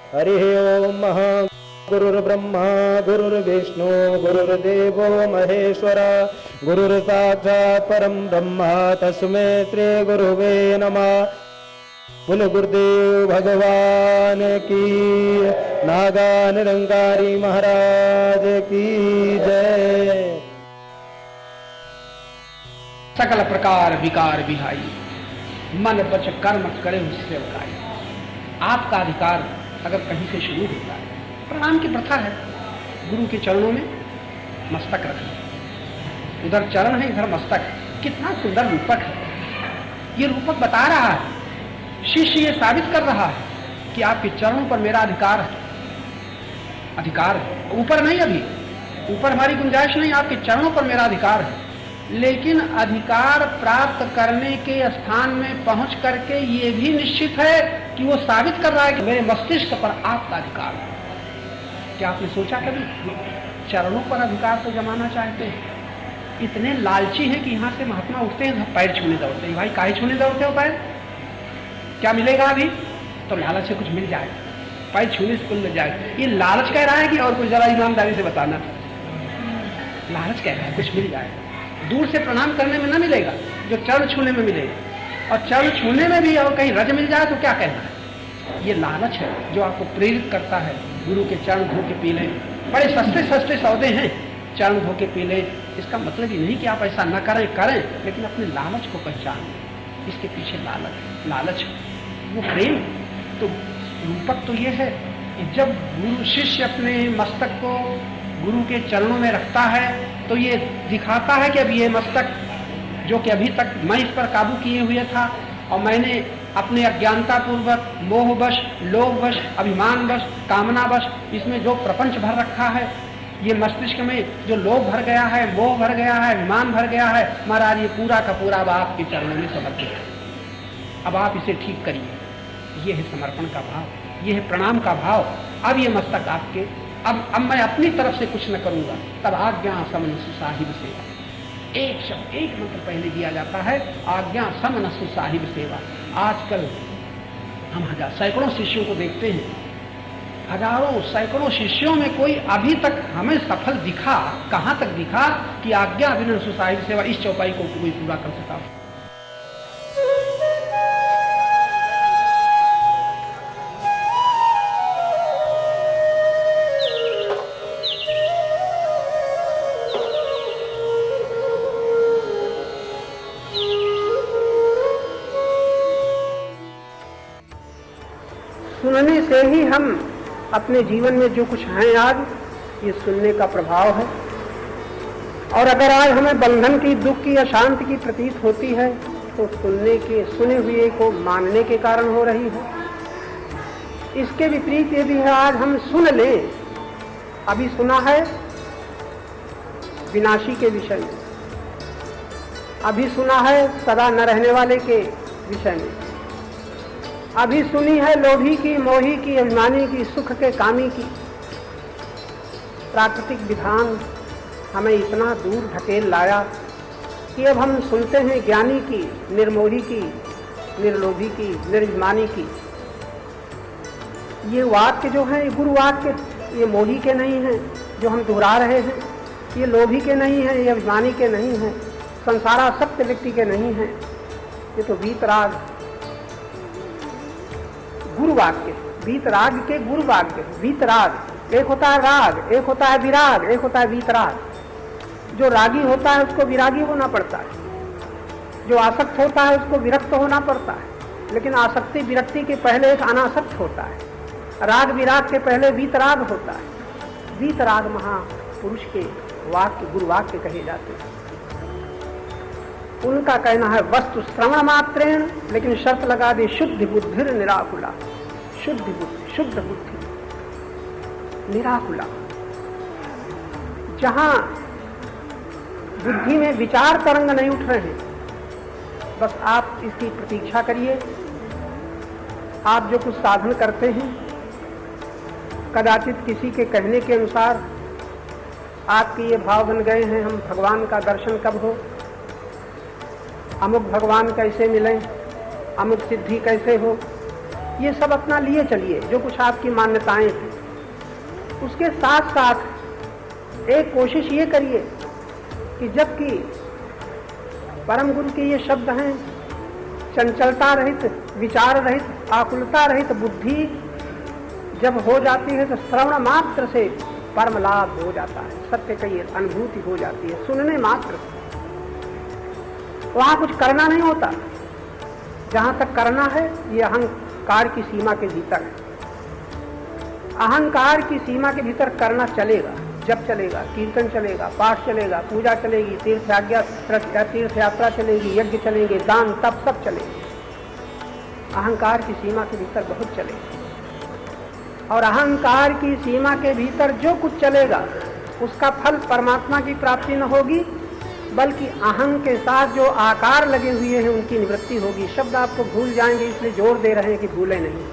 हरि ओम गुरुर्ब्रह्मा गुरुर्विष्णु गुरुर्देवो महेश्वर गुरुर्साक्षात् परम ब्रह्म तस्मै श्री गुरुवे नमः। बोलो गुरुदेव भगवान की, नागा निरंकारी महाराज की जय। सकल प्रकार विकार विहाई, मन बच कर्म करे उससे उगाई। आपका अधिकार अगर कहीं से शुरू होता है, प्रणाम की प्रथा है, गुरु के चरणों में मस्तक रखना। उधर चरण है, इधर मस्तक। कितना सुंदर रूपक है। ये रूपक बता रहा है, शिष्य ये साबित कर रहा है कि आपके चरणों पर मेरा अधिकार है। अधिकार है, ऊपर नहीं, अभी ऊपर हमारी गुंजाइश नहीं, आपके चरणों पर मेरा अधिकार है। लेकिन अधिकार प्राप्त करने के स्थान में पहुंच करके ये भी निश्चित है कि वो साबित कर रहा है कि मेरे मस्तिष्क पर आपका अधिकार है। क्या आपने सोचा कभी, चरणों पर अधिकार तो जमाना चाहते हैं, इतने लालची हैं कि यहां से महात्मा उठते हैं, पैर छूने दौड़ते हैं। भाई काहे छूने दौड़ते हो पैर? क्या मिलेगा अभी? तो लालच से कुछ मिल जाएगा, पैर छूने से कुछ मिल जाएगा। ये लालच कह रहा है कि और कुछ जरा ईमानदारी से बताना। लालच कह रहा है कुछ मिल जाएगा, दूर से प्रणाम करने में न मिलेगा, जो चरण छूने में मिलेगा। और चरण छूने में भी और कहीं रज मिल जाए तो क्या कहना है। ये लालच है जो आपको प्रेरित करता है। गुरु के चरण धो के पी लें, बड़े सस्ते सस्ते सौदे हैं, चरण धो के पी लें। इसका मतलब ही नहीं कि आप ऐसा न करें, करें, लेकिन अपने लालच को पहचानें। इसके पीछे लालच वो प्रेम। तो रूपक तो ये है कि जब गुरु शिष्य अपने मस्तक को गुरु के चरणों में रखता है तो ये दिखाता है कि अब ये मस्तक जो कि अभी तक मैं इस पर काबू किए हुए था और मैंने अपने अज्ञानता पूर्वक मोहवश, लोभवश, अभिमानवश, कामनावश इसमें जो प्रपंच भर रखा है, ये मस्तिष्क में जो लोभ भर गया है, मोह भर गया है, अभिमान भर गया है, महाराज ये पूरा का पूरा अब आपके चरणों में समर्पित है। अब आप इसे ठीक करिए। ये है समर्पण का भाव, ये है प्रणाम का भाव। अब ये मस्तक आपके, अब मैं अपनी तरफ से कुछ न करूंगा। तब आज्ञा समनसु साहिब सेवा, एक शब्द, एक मंत्र पहले दिया जाता है, आज्ञा समनसु साहिब सेवा। आजकल हम सैकड़ों शिष्यों को देखते हैं, हजारों सैकड़ों शिष्यों में कोई अभी तक हमें सफल दिखा, कहां तक दिखा कि आज्ञा अभिनसु साहिब सेवा इस चौपाई को कोई पूरा कर सका। सुनने से ही हम अपने जीवन में जो कुछ हैं आज, ये सुनने का प्रभाव है। और अगर आज हमें बंधन की, दुख की, अशांति की प्रतीत होती है तो सुनने के, सुने हुए को मानने के कारण हो रही है। इसके विपरीत ये भी है, आज हम सुन लें, अभी सुना है विनाशी के विषय में, अभी सुना है सदा न रहने वाले के विषय में, अभी सुनी है लोभी की, मोही की, अभिमानी की, सुख के कामी की। प्राकृतिक विधान हमें इतना दूर ढकेल लाया कि अब हम सुनते हैं ज्ञानी की, निर्मोही की, निर्लोभी की, निर्भिमानी की। ये वाक्य जो है, गुरु वाक्य, ये मोही के नहीं हैं जो हम दोहरा रहे हैं, ये लोभी के नहीं हैं, ये अभिमानी के नहीं हैं, संसारासक्त व्यक्ति के नहीं हैं। ये तो वीतराग गुरु वाक्य, वीतराग के गुरु वाक्य। वीतराग, एक होता है राग, एक होता है विराग, एक होता है वीतराग। जो रागी होता है उसको विरागी होना पड़ता है, जो आसक्त होता है उसको विरक्त होना पड़ता है। लेकिन आसक्ति विरक्ति के पहले एक अनासक्त होता है, राग विराग के पहले वीतराग होता है। वीतराग महापुरुष के वाक्य, गुरु वाक्य कहे जाते हैं। उनका कहना है वस्तु श्रवण मात्रेण, लेकिन शर्त लगा दी शुद्ध बुद्धिर निराकुला। शुद्ध बुद्धि, शुद्ध बुद्धि, निराकुला। जहां बुद्धि में विचार तरंग नहीं उठ रहे हैं, बस आप इसकी प्रतीक्षा करिए। आप जो कुछ साधन करते हैं, कदाचित किसी के कहने के अनुसार आपके ये भाव बन गए हैं, हम भगवान का दर्शन कब हो, अमुक भगवान कैसे मिलें, अमुक सिद्धि कैसे हो, ये सब अपना लिए चलिए, जो कुछ आपकी मान्यताएं हैं। उसके साथ साथ एक कोशिश ये करिए कि जबकि परम गुरु के ये शब्द हैं, चंचलता रहित, विचार रहित, आकुलता रहित बुद्धि जब हो जाती है तो श्रवण मात्र से परम लाभ हो जाता है, सत्य की अनुभूति हो जाती है, सुनने मात्र से। वहां कुछ करना नहीं होता। जहां तक करना है ये अहंकार की सीमा के भीतर है। अहंकार की सीमा के भीतर करना चलेगा, जब चलेगा, कीर्तन चलेगा, पाठ चलेगा, पूजा चलेगी, तीर्थ यात्रा चलेगी, यज्ञ चलेंगे, दान तप सब चलेंगे। अहंकार की सीमा के भीतर बहुत चलेगा। और अहंकार की सीमा के भीतर जो कुछ चलेगा उसका फल परमात्मा की प्राप्ति न होगी, बल्कि अहं के साथ जो आकार लगे हुए हैं उनकी निवृत्ति होगी। शब्द आपको भूल जाएंगे, इसलिए जोर दे रहे हैं कि भूले नहीं।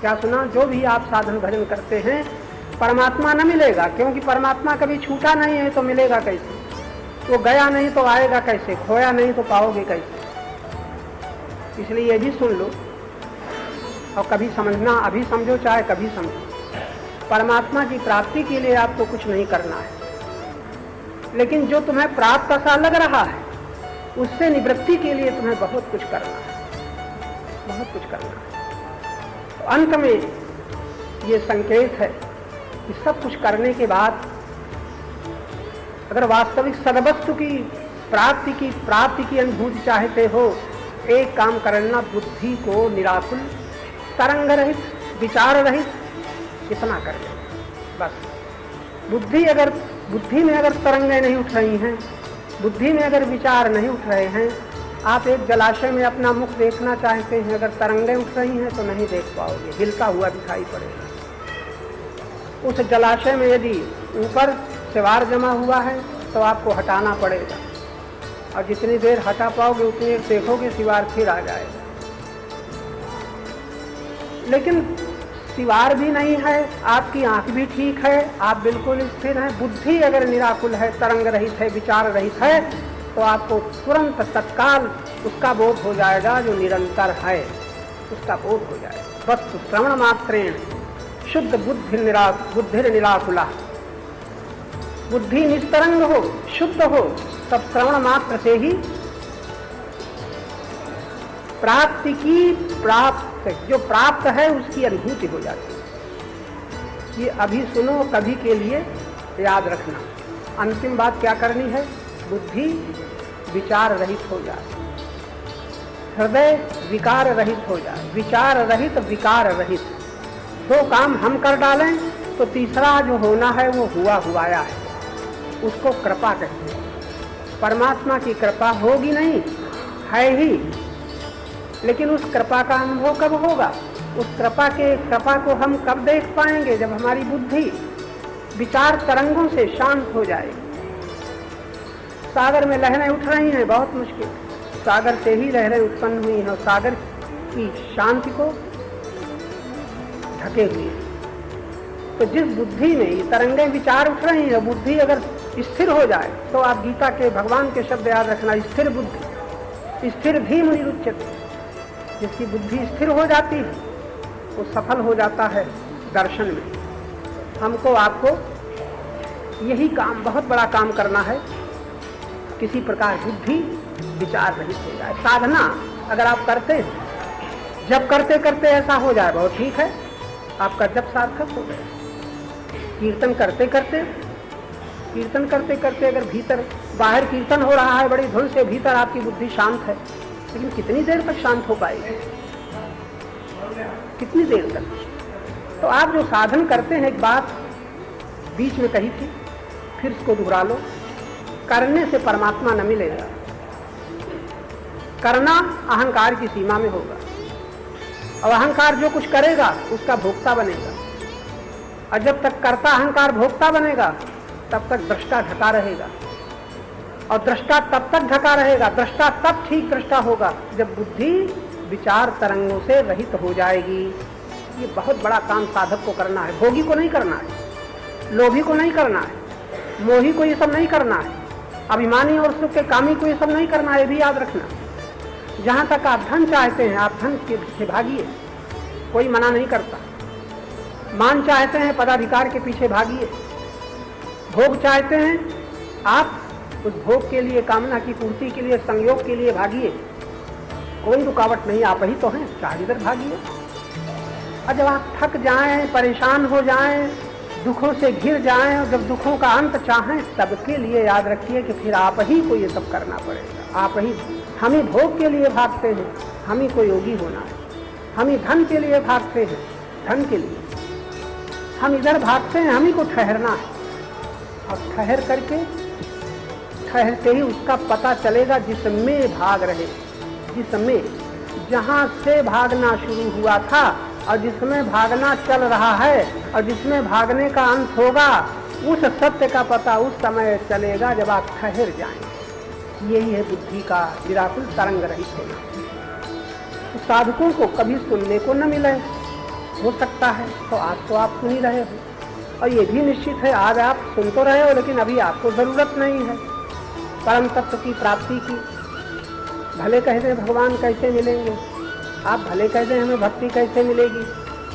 क्या सुना? जो भी आप साधन भजन करते हैं परमात्मा न मिलेगा, क्योंकि परमात्मा कभी छूटा नहीं है तो मिलेगा कैसे? वो गया नहीं तो आएगा कैसे? खोया नहीं तो पाओगे कैसे? इसलिए ये भी सुन लो और कभी समझना, अभी समझो चाहे कभी समझो, परमात्मा की प्राप्ति के लिए आपको कुछ नहीं करना है, लेकिन जो तुम्हें प्राप्त सा लग रहा है उससे निवृत्ति के लिए तुम्हें बहुत कुछ करना है, बहुत कुछ करना है। तो अंत में ये संकेत है कि सब कुछ करने के बाद अगर वास्तविक सदवस्तु की प्राप्ति की अनुभूति चाहते हो, एक काम करना, बुद्धि को निराकुल, तरंग रहित, विचार रहित इतना कर ले बस। बुद्धि में अगर तरंगें नहीं उठ रही हैं, बुद्धि में अगर विचार नहीं उठ रहे हैं, आप एक जलाशय में अपना मुख देखना चाहते हैं, अगर तरंगें उठ रही हैं तो नहीं देख पाओगे, हिलता हुआ दिखाई पड़ेगा। उस जलाशय में यदि ऊपर सिवार जमा हुआ है तो आपको हटाना पड़ेगा, और जितनी देर हटा पाओगे उतनी देर देखोगे सिवार फिर आ जाएगा। लेकिन सिवार भी नहीं है, आपकी आंख भी ठीक है, आप बिल्कुल स्थिर हैं, बुद्धि अगर निराकुल है, तरंग रहित है, विचार रहित है, तो आपको तुरंत तत्काल उसका बोध हो जाएगा जो निरंतर है, उसका बोध हो जाएगा। वस्तु श्रवण मात्रेण शुद्ध बुद्धि निराकुला, बुद्धि निस्तरंग हो, शुद्ध हो, तब श्रवण मात्र से ही जो प्राप्त है उसकी अनुभूति हो जाती है। ये अभी सुनो, कभी के लिए याद रखना। अंतिम बात क्या करनी है? बुद्धि विचार रहित हो जाए, हृदय विकार रहित हो जाए, विचार रहित विकार रहित। दो काम हम कर डालें तो तीसरा जो होना है वो हुआया है, उसको कृपा कहते हैं। परमात्मा की कृपा होगी नहीं, है ही, लेकिन उस कृपा का अनुभव कब होगा? उस कृपा को हम कब देख पाएंगे? जब हमारी बुद्धि विचार तरंगों से शांत हो जाएगी। सागर में लहरें उठ रही हैं, बहुत मुश्किल, सागर से ही लहरें उत्पन्न हुई हैं और सागर की शांति को ढके हुए हैं। तो जिस बुद्धि में ये तरंगें विचार उठ रही हैं, बुद्धि अगर स्थिर हो जाए, तो आप गीता के भगवान के शब्द याद रखना, स्थिर बुद्धि स्थिर भी मुनिरुच्यते। जिसकी बुद्धि स्थिर हो जाती है वो सफल हो जाता है दर्शन में। हमको आपको यही काम, बहुत बड़ा काम करना है, किसी प्रकार बुद्धि विचार रहित हो जाए। साधना अगर आप करते हैं, जब करते करते ऐसा हो जाए बहुत ठीक है, आपका जब सार्थक हो गया। कीर्तन करते करते अगर भीतर बाहर कीर्तन हो रहा है बड़ी धुन से, भीतर आपकी बुद्धि शांत है, लेकिन कितनी देर तक शांत हो पाएगी? कितनी देर तक? तो आप जो साधन करते हैं, एक बात बीच में कही थी, फिर इसको दोहरा लो, करने से परमात्मा न मिलेगा। करना अहंकार की सीमा में होगा, और अहंकार जो कुछ करेगा उसका भोक्ता बनेगा। और जब तक कर्ता अहंकार भोक्ता बनेगा तब तक दृष्टा ढका रहेगा, और दृष्टा तब तक ढका रहेगा, दृष्टा तब ठीक दृष्टा होगा जब बुद्धि विचार तरंगों से रहित हो जाएगी। ये बहुत बड़ा काम साधक को करना है, भोगी को नहीं करना है, लोभी को नहीं करना है, मोही को ये सब नहीं करना है, अभिमानी और सुख के कामी को ये सब नहीं करना है। ये भी याद रखना, जहां तक आप धन चाहते हैं आप धन के पीछे भागिए, कोई मना नहीं करता। मान चाहते हैं, पदाधिकार के पीछे भागिए। भोग चाहते हैं, आप उस भोग के लिए, कामना की पूर्ति के लिए, संयोग के लिए भागिए। कोई रुकावट नहीं, आप ही तो हैं, चाहे इधर भागिए। और जब आप थक जाएं, परेशान हो जाएं, दुखों से घिर जाएं और जब दुखों का अंत चाहें, सबके लिए याद रखिए कि फिर आप ही को ये सब करना पड़ेगा। आप ही, हम ही भोग के लिए भागते हैं, हम ही को योगी होना है। हम ही धन के लिए भागते हैं, धन के लिए हम इधर भागते हैं, हम ही को ठहरना है। और ठहर करके, ठहरते ही उसका पता चलेगा जिसमें भाग रहे, जिसमें, जहां से भागना शुरू हुआ था और जिसमें भागना चल रहा है और जिसमें भागने का अंत होगा, उस सत्य का पता उस समय चलेगा जब आप ठहर जाएंगे। यही है बुद्धि का निराकुल तरंग रहित होना। तो साधकों को कभी सुनने को न मिले, हो सकता है तो आज तो आप सुन ही रहे हो, और ये भी निश्चित है आज आप सुन तो रहे हो, लेकिन अभी आपको जरूरत नहीं है परम तत्व की प्राप्ति की। भले कह दें भगवान कैसे मिलेंगे, आप भले कह दें हमें भक्ति कैसे मिलेगी,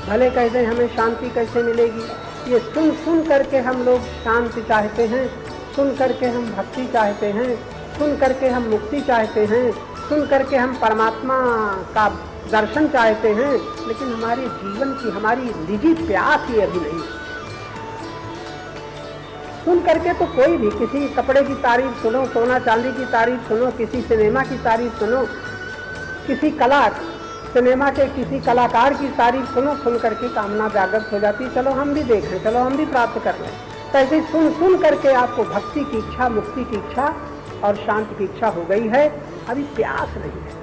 भले कह दें हमें शांति कैसे मिलेगी। ये सुन सुन करके हम लोग शांति चाहते हैं, सुन करके हम भक्ति चाहते हैं, सुन करके हम मुक्ति चाहते हैं, सुन करके हम परमात्मा का दर्शन चाहते हैं, लेकिन हमारे जीवन की, हमारी निजी प्यास ही अभी नहीं। सुन करके तो कोई भी, किसी कपड़े की तारीफ सुनो, सोना चांदी की तारीफ सुनो, किसी सिनेमा की तारीफ सुनो, किसी कला, सिनेमा के किसी कलाकार की तारीफ सुनो, सुन करके कामना जागृत हो जाती, चलो हम भी देखें, चलो हम भी प्राप्त कर लें। तो ऐसे सुन सुन करके आपको भक्ति की इच्छा, मुक्ति की इच्छा और शांति की इच्छा हो गई है, अभी प्यास नहीं है।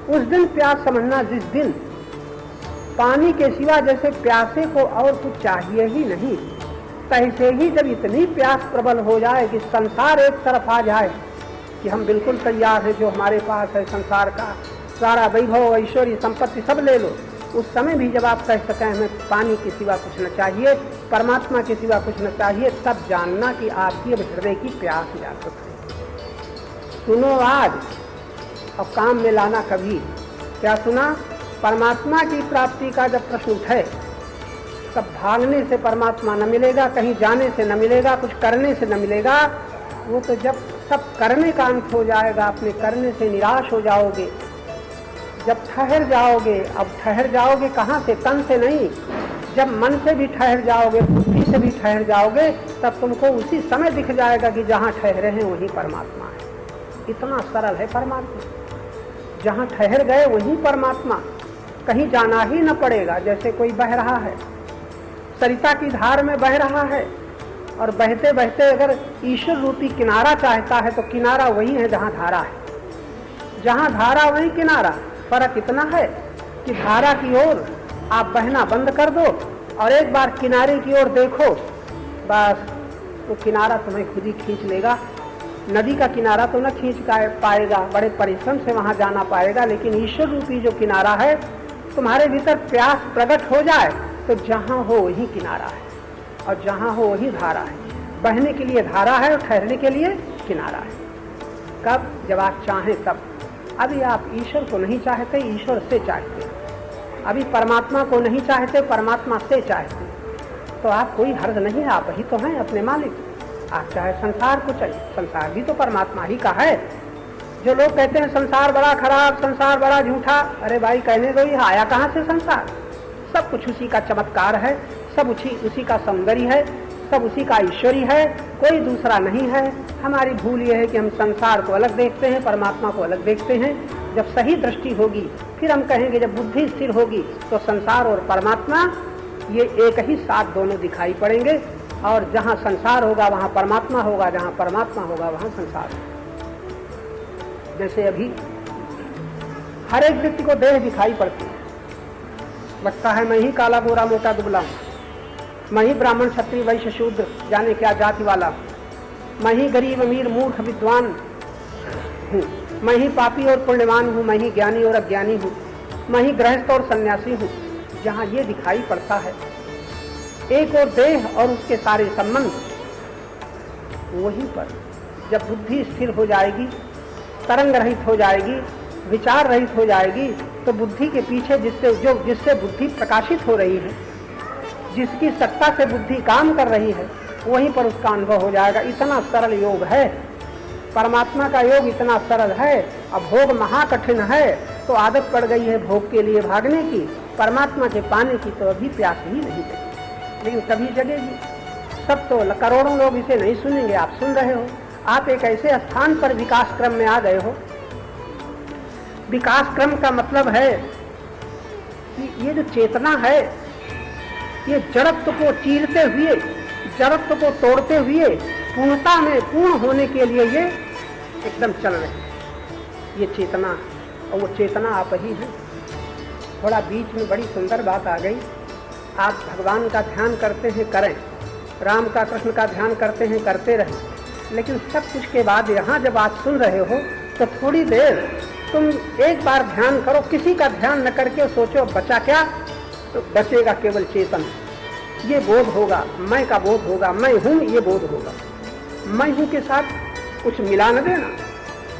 उस दिन प्यास समझना जिस दिन पानी के सिवा जैसे प्यासे को और कुछ चाहिए ही नहीं, तैसे ही जब इतनी प्यास प्रबल हो जाए कि संसार एक तरफ आ जाए कि हम बिल्कुल तैयार हैं, जो हमारे पास है संसार का सारा वैभव, ऐश्वर्य, संपत्ति सब ले लो, उस समय भी जब आप कह सकें हमें पानी के सिवा कुछ न चाहिए, परमात्मा के सिवा कुछ न चाहिए, तब जानना कि आपकी अब हृदय की प्यास जागृत है। सुनो आज और काम में लाना कभी। क्या सुना? परमात्मा की प्राप्ति का जब प्रश्न उठे, तब भागने से परमात्मा न मिलेगा, कहीं जाने से न मिलेगा, कुछ करने से न मिलेगा। वो तो जब सब करने का अंत हो जाएगा, अपने करने से निराश हो जाओगे, जब ठहर जाओगे। अब ठहर जाओगे कहाँ से? तन से नहीं, जब मन से भी ठहर जाओगे, बुद्धि से भी ठहर जाओगे, तब तुमको उसी समय दिख जाएगा कि जहाँ ठहरे हैं वहीं परमात्मा है। इतना सरल है परमात्मा, जहाँ ठहर गए वहीं परमात्मा, कहीं जाना ही न पड़ेगा। जैसे कोई बह रहा है, सरिता की धार में बह रहा है, और बहते बहते अगर ईश्वर रूपी किनारा चाहता है तो किनारा वही है जहाँ धारा है, जहाँ धारा वहीं किनारा। फर्क इतना है कि धारा की ओर आप बहना बंद कर दो और एक बार किनारे की ओर देखो, बस वो किनारा तुम्हें खुद ही खींच लेगा। नदी का किनारा तो न खींच पाएगा, बड़े परिश्रम से वहां जाना पाएगा, लेकिन ईश्वर रूपी जो किनारा है, तुम्हारे भीतर प्यास प्रकट हो जाए तो जहां हो वही किनारा है, और जहां हो वही धारा है। बहने के लिए धारा है और ठहरने के लिए किनारा है। कब? जब आप चाहें तब। अभी आप ईश्वर को नहीं चाहते, ईश्वर से चाहते। अभी परमात्मा को नहीं चाहते, परमात्मा से चाहते, तो आप कोई हर्ज नहीं है, आप ही तो हैं अपने मालिक। आप चाहे संसार को चाहिए, संसार भी तो परमात्मा ही का है। जो लोग कहते हैं संसार बड़ा खराब, संसार बड़ा झूठा, अरे भाई कहने दो, ये आया कहाँ से संसार? सब कुछ उसी का चमत्कार है, सब उसी का सौंदर्य है, सब उसी का ऐश्वर्य है, कोई दूसरा नहीं है। हमारी भूल ये है कि हम संसार को अलग देखते हैं, परमात्मा को अलग देखते हैं। जब सही दृष्टि होगी, फिर हम कहेंगे, जब बुद्धि स्थिर होगी तो संसार और परमात्मा ये एक ही साथ दोनों दिखाई पड़ेंगे, और जहाँ संसार होगा वहाँ परमात्मा होगा, जहाँ परमात्मा होगा वहाँ संसार होगा। जैसे अभी हर एक व्यक्ति को देह दिखाई पड़ती है, लगता है मैं ही काला गोरा मोटा दुबला हूँ, मैं ही ब्राह्मण क्षत्रिय वैश्य शूद्र जाने क्या जाति वाला, मैं ही गरीब अमीर मूर्ख विद्वान हूँ, मैं ही पापी और पुण्यवान हूँ, मैं ही ज्ञानी और अज्ञानी हूँ, मैं ही गृहस्थ और सन्यासी हूँ। जहाँ ये दिखाई पड़ता है एक और देह और उसके सारे संबंध, वहीं पर जब बुद्धि स्थिर हो जाएगी, तरंग रहित हो जाएगी, विचार रहित हो जाएगी, तो बुद्धि के पीछे जिससे बुद्धि प्रकाशित हो रही है, जिसकी सत्ता से बुद्धि काम कर रही है, वहीं पर उसका अनुभव हो जाएगा। इतना सरल योग है परमात्मा का योग, इतना सरल है। अब भोग महाकठिन है तो आदत पड़ गई है भोग के लिए भागने की, परमात्मा के पाने की तो अभी प्यास ही नहीं लगी, लेकिन कभी जगेगी। सब तो करोड़ों लोग इसे नहीं सुनेंगे, आप सुन रहे हो। आप एक ऐसे स्थान पर विकास क्रम में आ गए हो। विकास क्रम का मतलब है कि ये जो चेतना है, ये जड़त्व को चीरते हुए, जड़त्व को तोड़ते हुए पूर्णता में पूर्ण होने के लिए ये एकदम चल रहे हैं, ये चेतना। और वो चेतना आप ही हैं। थोड़ा बीच में बड़ी सुंदर बात आ गई। आप भगवान का ध्यान करते हैं, करें, राम का कृष्ण का ध्यान करते हैं, करते रहें, लेकिन सब कुछ के बाद यहाँ जब आप सुन रहे हो तो थोड़ी देर तुम एक बार ध्यान करो, किसी का ध्यान न करके सोचो बचा क्या, तो बचेगा केवल चेतन। ये बोध होगा, मैं का बोध होगा, मैं हूँ ये बोध होगा। मैं हूँ के साथ कुछ मिला न देना,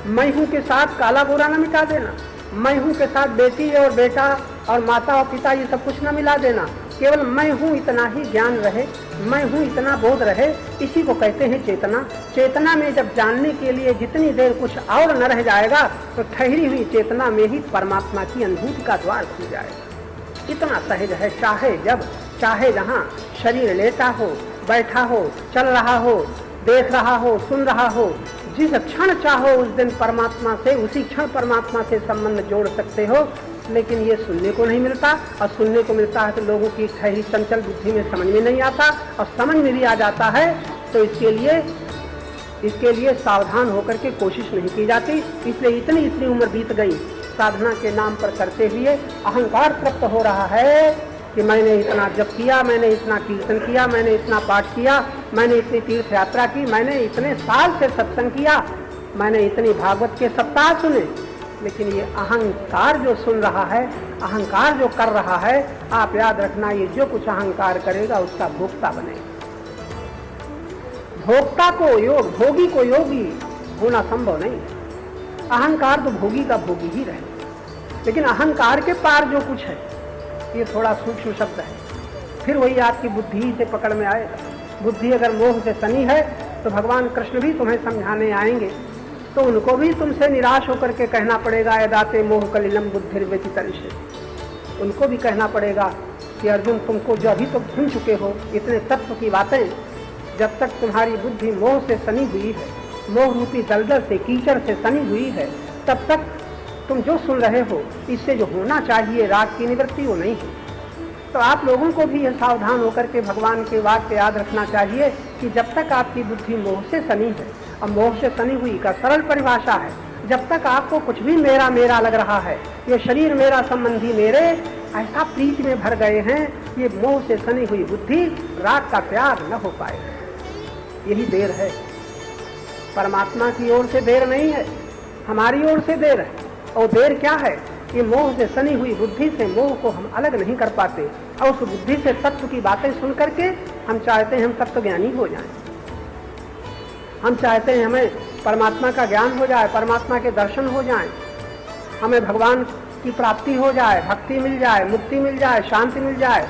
मैं हूँ के साथ काला बुरा न मिटा देना, मैं हूँ के साथ बेटी और बेटा और माता और पिता ये सब कुछ न मिला देना, केवल मैं हूँ इतना ही ज्ञान रहे, मैं हूँ इतना बोध रहे। इसी को कहते हैं चेतना। चेतना में जब जानने के लिए जितनी देर कुछ और न रह जाएगा तो ठहरी हुई चेतना में ही परमात्मा की अनुभूति का द्वार खुल जाएगा। इतना सहज है। चाहे जब चाहे जहाँ शरीर लेटा हो, बैठा हो, चल रहा हो, देख रहा हो, सुन रहा हो, जिस क्षण चाहो उस दिन परमात्मा से, उसी क्षण परमात्मा से संबंध जोड़ सकते हो। लेकिन ये सुनने को नहीं मिलता, और सुनने को मिलता है तो लोगों की ठहरी चंचल बुद्धि में समझ में नहीं आता, और समझ में भी आ जाता है तो इसके लिए सावधान होकर के कोशिश नहीं की जाती। इसलिए इतनी उम्र बीत गई साधना के नाम पर करते हुए अहंकार तृप्त हो रहा है कि मैंने इतना जप किया, मैंने इतना कीर्तन किया, मैंने इतना पाठ किया, मैंने इतनी तीर्थ यात्रा की, मैंने इतने साल से सत्संग किया, मैंने इतनी भागवत के सप्ताह सुने। लेकिन ये अहंकार जो सुन रहा है, अहंकार जो कर रहा है, आप याद रखना, ये जो कुछ अहंकार करेगा उसका भोक्ता बनेगा। भोक्ता को योग, भोगी को योगी होना संभव नहीं है। अहंकार तो भोगी का भोगी ही रहे, लेकिन अहंकार के पार जो कुछ है ये थोड़ा सूक्ष्म शब्द है। फिर वही आपकी बुद्धि से पकड़ में आएगा। बुद्धि अगर मोह से सनी है तो भगवान कृष्ण भी तुम्हें समझाने आएंगे, तो उनको भी तुमसे निराश होकर के कहना पड़ेगा, यदाते मोह कलिलम बुद्धिर्व्यतितरिष्यति। उनको भी कहना पड़ेगा कि अर्जुन, तुमको जो अभी तक सुन चुके हो इतने तत्व की बातें, जब तक तुम्हारी बुद्धि मोह से सनी हुई है, मोह रूपी दलदल से, कीचड़ से सनी हुई है, तब तक तुम जो सुन रहे हो इससे जो होना चाहिए राग की निवृत्ति वो नहीं है। तो आप लोगों को भी यह सावधान होकर के भगवान के वाक्य याद रखना चाहिए कि जब तक आपकी बुद्धि मोह से सनी है, और मोह से सनी हुई का सरल परिभाषा है, जब तक आपको कुछ भी मेरा मेरा लग रहा है, ये शरीर मेरा, संबंधी मेरे, ऐसा प्रीति में भर गए हैं, ये मोह से सनी हुई बुद्धि राग का त्याग न हो पाएगा। यही देर है। परमात्मा की ओर से देर नहीं है, हमारी ओर से देर है। और देर क्या है? ये मोह से सनी हुई बुद्धि से मोह को हम अलग नहीं कर पाते, और उस बुद्धि से तत्व की बातें सुन करके हम चाहते हैं हम तत्व ज्ञानी हो जाएं, हम चाहते हैं हमें परमात्मा का ज्ञान हो जाए, परमात्मा के दर्शन हो जाएं, हमें भगवान की प्राप्ति हो जाए, भक्ति मिल जाए, मुक्ति मिल जाए, शांति मिल जाए।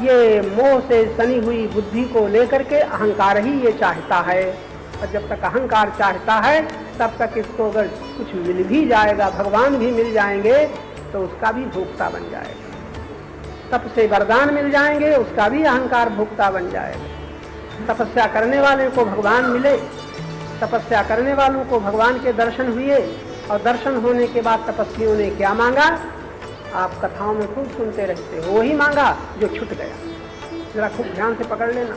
ये मोह से सनी हुई बुद्धि को लेकर के अहंकार ही ये चाहता है। और जब तक अहंकार चाहता है तब तक इसको अगर कुछ मिल भी जाएगा, भगवान भी मिल जाएंगे, तो उसका भी भोक्ता बन जाएगा। तप से वरदान मिल जाएंगे, उसका भी अहंकार भोक्ता बन जाएगा। तपस्या करने वाले को भगवान मिले, तपस्या करने वालों को भगवान के दर्शन हुए, और दर्शन होने के बाद तपस्वियों ने क्या मांगा? आप कथाओं में खूब सुनते रहते हो, वही मांगा जो छूट गया। जरा खूब ध्यान से पकड़ लेना।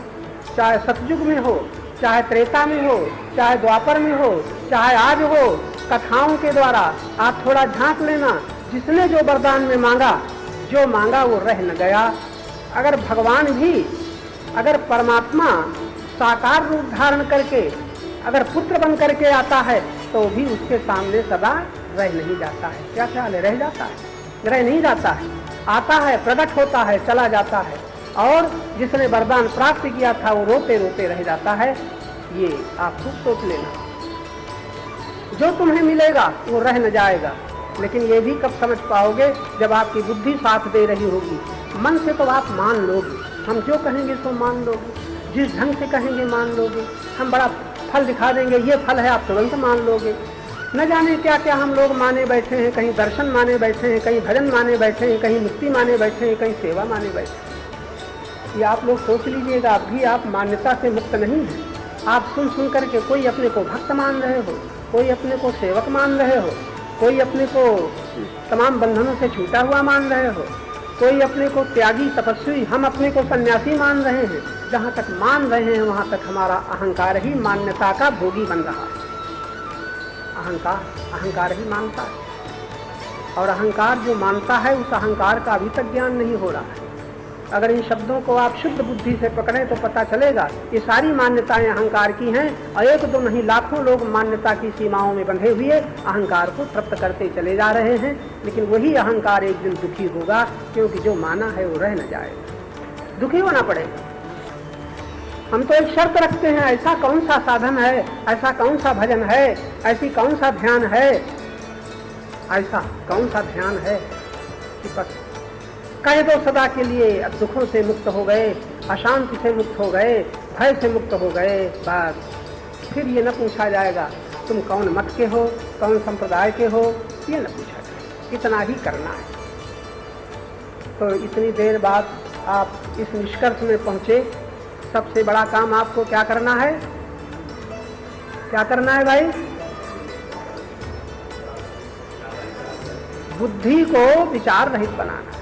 चाहे सतयुग में हो, चाहे त्रेता में हो, चाहे द्वापर में हो, चाहे आज हो, कथाओं के द्वारा आप थोड़ा झांक लेना। जिसने जो वरदान में मांगा, जो मांगा वो रह न गया। अगर भगवान भी, अगर परमात्मा साकार रूप धारण करके अगर पुत्र बन करके आता है तो भी उसके सामने सदा रह नहीं जाता है। क्या ख्याल है? रह जाता है? रह नहीं जाता है। आता है, प्रकट होता है, चला जाता है। और जिसने वरदान प्राप्त किया था वो रोते रोते रह जाता है। ये आप खूब सोच लेना। जो तुम्हें मिलेगा वो रह न जाएगा, लेकिन ये भी कब समझ पाओगे, जब आपकी बुद्धि साथ दे रही होगी। मन से तो आप मान लोगे, हम जो कहेंगे सो मान लोगे, जिस ढंग से कहेंगे मान लोगे, हम बड़ा फल दिखा देंगे, ये फल है, आप तुरंत मान लोगे। न जाने क्या क्या हम लोग माने बैठे हैं, कहीं दर्शन माने बैठे हैं, कहीं भजन माने बैठे हैं, कहीं मुक्ति माने बैठे हैं, कहीं सेवा माने बैठे हैं। ये आप लोग सोच लीजिएगा, अभी आप मान्यता से मुक्त नहीं हैं। आप सुन सुन करके कोई अपने को भक्त मान रहे हो, कोई अपने को सेवक मान रहे हो, कोई अपने को तमाम बंधनों से छूटा हुआ मान रहे हो, कोई अपने को त्यागी तपस्वी, हम अपने को सन्यासी मान रहे हैं। जहाँ तक मान रहे हैं वहाँ तक हमारा अहंकार ही मान्यता का भोगी बन रहा है। अहंकार ही मानता है, और अहंकार जो मानता है उस अहंकार का अभी तक ज्ञान नहीं हो रहा है। अगर इन शब्दों को आप शुद्ध बुद्धि से पकड़ें तो पता चलेगा ये सारी मान्यताएं अहंकार की हैं, और एक दो नहीं लाखों लोग मान्यता की सीमाओं में बंधे हुए अहंकार को तृप्त करते चले जा रहे हैं। लेकिन वही अहंकार एक दिन दुखी होगा, क्योंकि जो माना है वो रह न जाएगा, दुखी होना पड़ेगा। हम तो एक शर्त रखते हैं, ऐसा कौन सा साधन है, ऐसा कौन सा भजन है, ऐसी कौन सा ध्यान है, ऐसा कौन सा ध्यान है कि बस कह दो सदा के लिए अब दुखों से मुक्त हो गए, अशांति से मुक्त हो गए, भय से मुक्त हो गए, बस फिर ये न पूछा जाएगा तुम कौन मत के हो, कौन संप्रदाय के हो, ये न पूछा जाएगा, इतना ही करना है। तो इतनी देर बाद आप इस निष्कर्ष में पहुंचे, सबसे बड़ा काम आपको क्या करना है? क्या करना है भाई? बुद्धि को विचार रहित बनाना।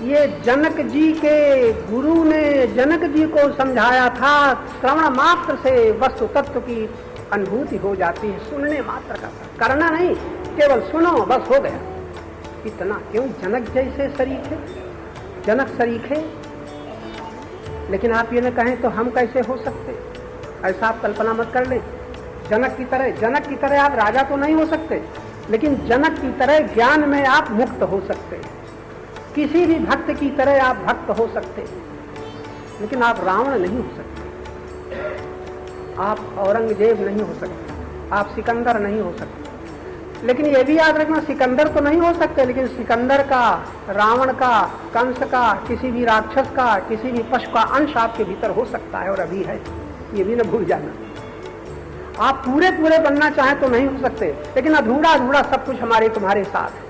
ये जनक जी के गुरु ने जनक जी को समझाया था, श्रवण मात्र से वस्तु तत्व की अनुभूति हो जाती है, सुनने मात्र का, करना नहीं, केवल सुनो बस हो गया। इतना क्यों जनक जैसे शरीक है, जनक शरीक है, लेकिन आप ये न कहें तो हम कैसे हो सकते, ऐसा आप कल्पना मत कर लें। जनक की तरह आप राजा तो नहीं हो सकते, लेकिन जनक की तरह ज्ञान में आप मुक्त हो सकते हैं। किसी भी भक्त की तरह आप भक्त हो सकते हैं, लेकिन आप रावण नहीं हो सकते, आप औरंगजेब नहीं हो सकते, आप सिकंदर नहीं हो सकते। लेकिन ये भी याद रखना, सिकंदर तो नहीं हो सकते, लेकिन सिकंदर का, रावण का, कंस का, किसी भी राक्षस का, किसी भी पशु का अंश आपके भीतर हो सकता है, और अभी है, ये भी न भूल जाना। आप पूरे पूरे बनना चाहें तो नहीं हो सकते, लेकिन अधूरा अधूरा सब कुछ हमारे तुम्हारे साथ है।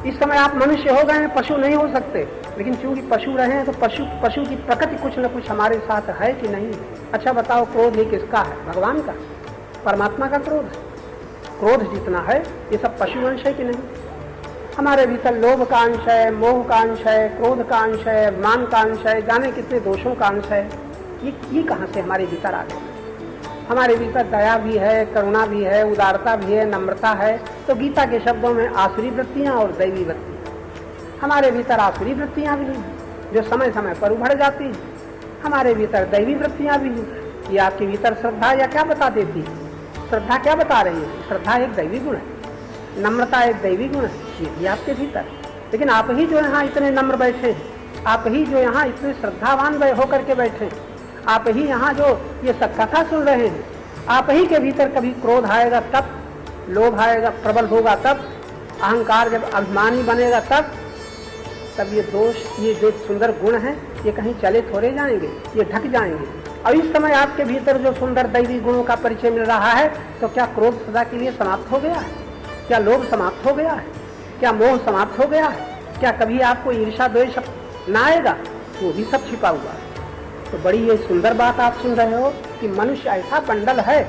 इस समय आप मनुष्य हो गए हैं, पशु नहीं हो सकते, लेकिन चूंकि पशु रहे हैं तो पशु की प्रकृति कुछ न कुछ हमारे साथ है कि नहीं। अच्छा बताओ, क्रोध ही किसका है? भगवान का, परमात्मा का क्रोध है। क्रोध जितना है ये सब पशु अंश है कि नहीं? हमारे भीतर लोभ का अंश है, मोह का अंश है, क्रोध का अंश है, अभिमान का अंश है, जाने कितने दोषों का अंश है। ये कहाँ से हमारे भीतर आ गए? हमारे भीतर दया भी है, करुणा भी है, उदारता भी है, नम्रता है। तो गीता के शब्दों में आसुरी वृत्तियां और दैवी वृत्तियां, हमारे भीतर आसुरी वृत्तियां भी हैं जो समय समय पर उभर जाती हैं, हमारे भीतर दैवी वृत्तियां भी हैं। ये आपके भीतर श्रद्धा या क्या बता देती है? श्रद्धा क्या बता रही है? श्रद्धा एक दैवी गुण है, नम्रता एक दैवी गुण है, ये भी आपके भीतर। लेकिन आप ही जो यहाँ इतने नम्र बैठे हैं, आप ही जो यहाँ इतने श्रद्धावान होकर के बैठे हैं, आप ही यहाँ जो ये सब कथा सुन रहे हैं, आप ही के भीतर कभी क्रोध आएगा तब, लोभ आएगा, प्रबल होगा तब, अहंकार जब अभिमानी बनेगा तब ये दोष, ये जो सुंदर गुण हैं, ये कहीं चले थोड़े जाएंगे, ये ढक जाएंगे। और इस समय आपके भीतर जो सुंदर दैवी गुणों का परिचय मिल रहा है, तो क्या क्रोध सदा के लिए समाप्त हो गया है? क्या लोभ समाप्त हो गया है? क्या मोह समाप्त हो गया है? क्या कभी आपको ईर्ष्या द्वेष ना आएगा? वो भी सब छिपा हुआ है। तो बड़ी ये सुंदर बात आप सुन रहे हो कि मनुष्य ऐसा बंडल है,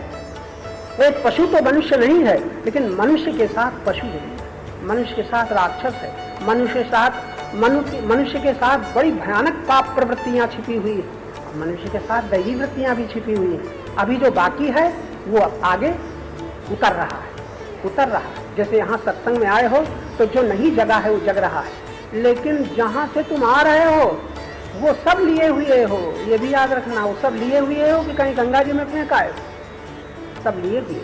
एक पशु तो मनुष्य नहीं है, लेकिन मनुष्य के साथ पशु है, मनुष्य के साथ राक्षस है, मनुष्य के साथ बड़ी भयानक पाप प्रवृत्तियां छिपी हुई है, मनुष्य के साथ दैवी वृत्तियां भी छिपी हुई हैं। अभी जो बाकी है वो आगे उतर रहा है। जैसे यहाँ सत्संग में आए हो तो जो नहीं जगा है वो जग रहा है, लेकिन जहाँ से तुम आ रहे हो वो सब लिए हुए हो, ये भी याद रखना, वो सब लिए हुए हो कि कहीं गंगा जी में फेंका है, सब लिए हुए।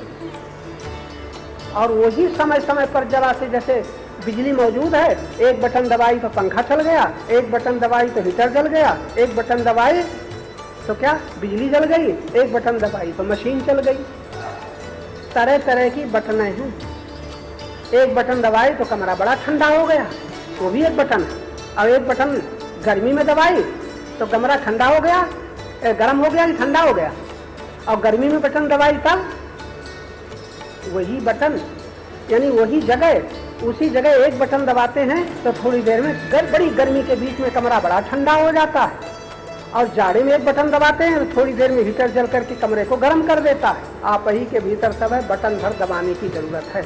और वही समय समय पर जला से, जैसे बिजली मौजूद है, एक बटन दबाई तो पंखा चल गया, एक बटन दबाई तो हीटर जल गया, एक बटन दबाई तो क्या बिजली जल गई, एक बटन दबाई तो मशीन चल गई। तरह तरह की बटनें हैं, एक बटन दबाई तो कमरा बड़ा ठंडा हो गया, वो भी एक बटन है। अब एक बटन गर्मी में दबाई तो कमरा ठंडा हो गया, गर्म हो गया कि ठंडा हो गया। और गर्मी में बटन दबाई तब वही बटन, यानी वही जगह, उसी जगह एक बटन दबाते हैं तो थोड़ी देर में बड़ी गर्मी के बीच में कमरा बड़ा ठंडा हो जाता है। और जाड़े में एक बटन दबाते हैं तो थोड़ी देर में हीटर जल करके कमरे को गर्म कर देता है। आप ही के भीतर सब है, बटन भर दबाने की जरूरत है।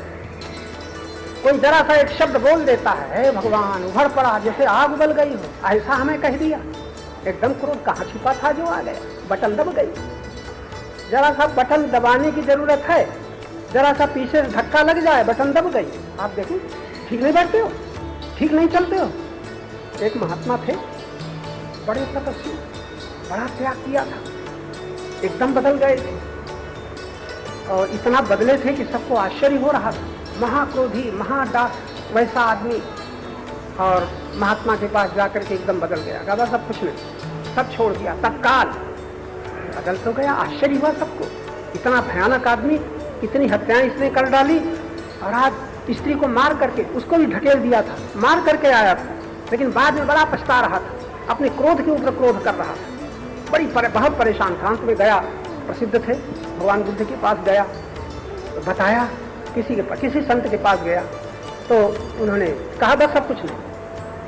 कोई जरा सा एक शब्द बोल देता है, हे भगवान उभर पड़ा जैसे आग उबल गई हो, ऐसा हमें कह दिया। एकदम क्रोध कहाँ छिपा था जो आ गया, बटन दब गई। जरा सा बटन दबाने की जरूरत है, जरा सा पीछे धक्का लग जाए, बटन दब गई। आप देखिए, ठीक नहीं बैठते हो, ठीक नहीं चलते हो। एक महात्मा थे, बड़े तपस्वी, बड़ा त्याग किया था, एकदम बदल गए थे। और इतना बदले थे कि सबको आश्चर्य हो रहा था। महाक्रोधी, महादास वैसा आदमी, और महात्मा के पास जाकर के एकदम बदल गया। कहा सब कुछ नहीं, सब छोड़ दिया, तत्काल बदल तो गया। आश्चर्य हुआ सबको, इतना भयानक आदमी, इतनी हत्याएं इसने कर डाली, और आज स्त्री को मार करके उसको भी ढकेल दिया था, मार करके आया था, लेकिन बाद में बड़ा पछता रहा था, अपने क्रोध के ऊपर क्रोध कर रहा था। बहुत परेशान था। अंत में गया, प्रसिद्ध थे, भगवान बुद्ध के पास गया, तो बताया, किसी संत के पास गया तो उन्होंने कहा बस सब कुछ नहीं,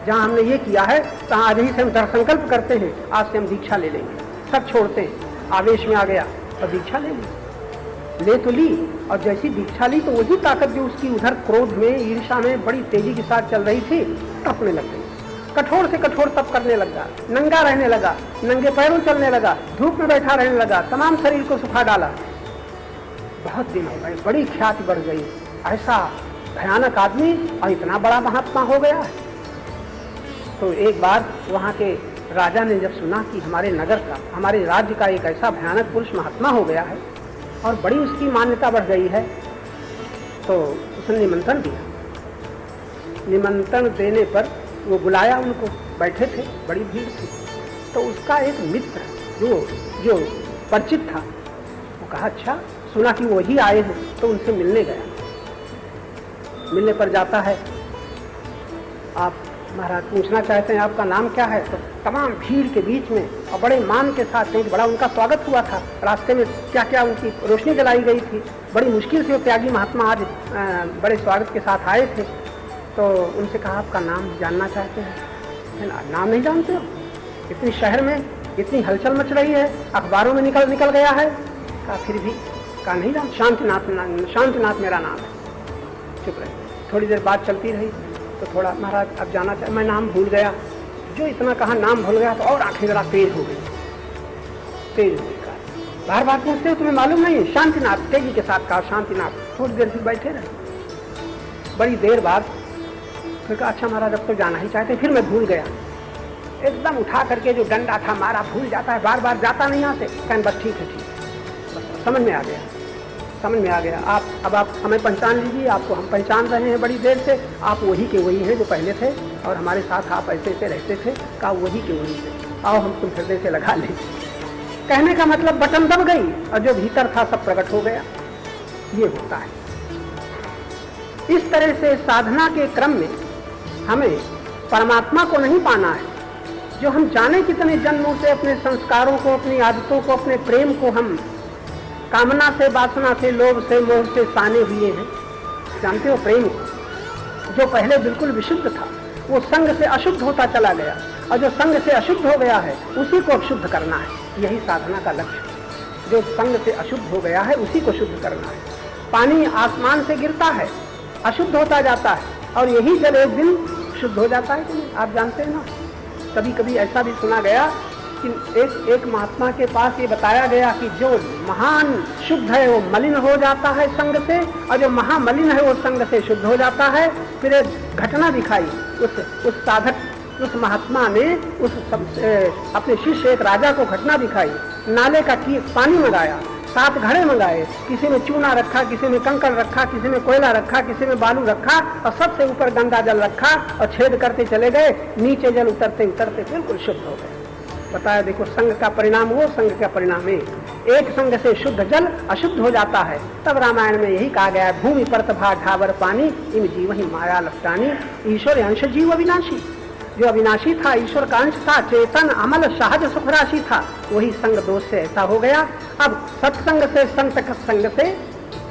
जहाँ हमने ये किया है तहाँ आज ही से हम दृढ़ संकल्प करते हैं, आज से हम दीक्षा ले लेंगे, सब छोड़ते हैं। आवेश में आ गया और दीक्षा ले तो ली। और जैसी दीक्षा ली तो वही ताकत जो उसकी उधर क्रोध में, ईर्ष्या में बड़ी तेजी के साथ चल रही थी, टपने लग गई। कठोर से कठोर तप करने लगा, नंगा रहने लगा, नंगे पैरों चलने लगा, धूप में बैठा रहने लगा, तमाम शरीर को सुखा डाला। बहुत दिन हो गए, बड़ी ख्याति बढ़ गई। ऐसा भयानक आदमी और इतना बड़ा महात्मा हो गया है। तो एक बार वहाँ के राजा ने जब सुना कि हमारे नगर का, हमारे राज्य का एक ऐसा भयानक पुरुष महात्मा हो गया है और बड़ी उसकी मान्यता बढ़ गई है, तो उसने निमंत्रण दिया। निमंत्रण देने पर वो बुलाया उनको, बैठे थे, बड़ी भीड़ थी। तो उसका एक मित्र जो परिचित था, वो कहा अच्छा, सुना कि वो ही आए हैं, तो उनसे मिलने गया। मिलने पर जाता है, आप महाराज पूछना चाहते हैं आपका नाम क्या है? तो तमाम भीड़ के बीच में और बड़े मान के साथ, क्योंकि बड़ा उनका स्वागत हुआ था, रास्ते में क्या क्या उनकी रोशनी जलाई गई थी, बड़ी मुश्किल से वो त्यागी महात्मा आज बड़े स्वागत के साथ आए थे। तो उनसे कहा आपका नाम जानना चाहते हैं? नाम नहीं जानते हो? इतनी शहर में इतनी हलचल मच रही है, अखबारों में निकल गया है। कहा फिर भी, कहा नहीं जान, शांतिनाथ मेरा नाम है। चुप रहे। थोड़ी देर बात चलती रही तो थोड़ा, महाराज अब जाना चाहिए, मैं नाम भूल गया। जो इतना कहा नाम भूल गया तो और आंखें जरा तेज हो गई, तेज हो गई। बार बार पूछते हो तुम्हें मालूम नहीं? शांतिनाथ, तेजी के साथ कहा शांतिनाथ। थोड़ी देर फिर बैठे रहे। बड़ी देर बाद फिर कहा अच्छा महाराज अब तो जाना ही चाहते। फिर मैं भूल गया, एकदम उठा करके जो डंडा था मारा, भूल जाता है, बार बार जाता नहीं आते। कहने बस ठीक है, ठीक, समझ में आ गया। अब आप हमें पहचान लीजिए, आपको हम पहचान रहे हैं बड़ी देर से, आप वही के वही हैं जो पहले थे और हमारे साथ आप ऐसे ऐसे रहते थे। कहा वही के वही थे, आओ हम तुम हृदय से लगा लें। कहने का मतलब बटन दब गई और जो भीतर था सब प्रकट हो गया। ये होता है। इस तरह से साधना के क्रम में हमें परमात्मा को नहीं पाना है। जो हम जाने कितने जन्मों से अपने संस्कारों को, अपनी आदतों को, अपने प्रेम को हम कामना से, वासना से, लोभ से, मोह से साने हुए हैं। जानते हो प्रेम को, जो पहले बिल्कुल विशुद्ध था वो संग से अशुद्ध होता चला गया, और जो संग से अशुद्ध हो गया है उसी को शुद्ध करना है। यही साधना का लक्ष्य। जो संग से अशुद्ध हो गया है उसी को शुद्ध करना है। पानी आसमान से गिरता है, अशुद्ध होता जाता है, और यही जल एक दिन शुद्ध हो जाता है कि नहीं? आप जानते हैं ना। कभी कभी ऐसा भी सुना गया कि एक महात्मा के पास ये बताया गया कि जो महान शुद्ध है वो मलिन हो जाता है संग से, और जो महामलिन है वो संग से शुद्ध हो जाता है। फिर एक घटना दिखाई उस साधक, उस महात्मा ने अपने शिष्य एक राजा को घटना दिखाई। नाले का पानी मंगाया, 7 घड़े मंगाए, किसी में चूना रखा, किसी में कंकड़ रखा, किसी में कोयला रखा, किसी में बालू रखा, और सबसे ऊपर गंगा जल रखा और छेद करते चले गए। नीचे जल उतरते उतरते बिल्कुल शुद्ध हो गए। बताया देखो, संग का परिणाम वो, संग का परिणाम एक संग से शुद्ध जल अशुद्ध हो जाता है। तब रामायण में यही कहा गया है, भूमि परतभा ढाबर पानी, इम जीव ही माया लपटानी, ईश्वर अंश जीव अविनाशी। जो अविनाशी था, ईश्वर का अंश था, चेतन अमल सहज सुख राशि था, वही संग दोष से ऐसा हो गया। अब सत्संग से, संत संग से,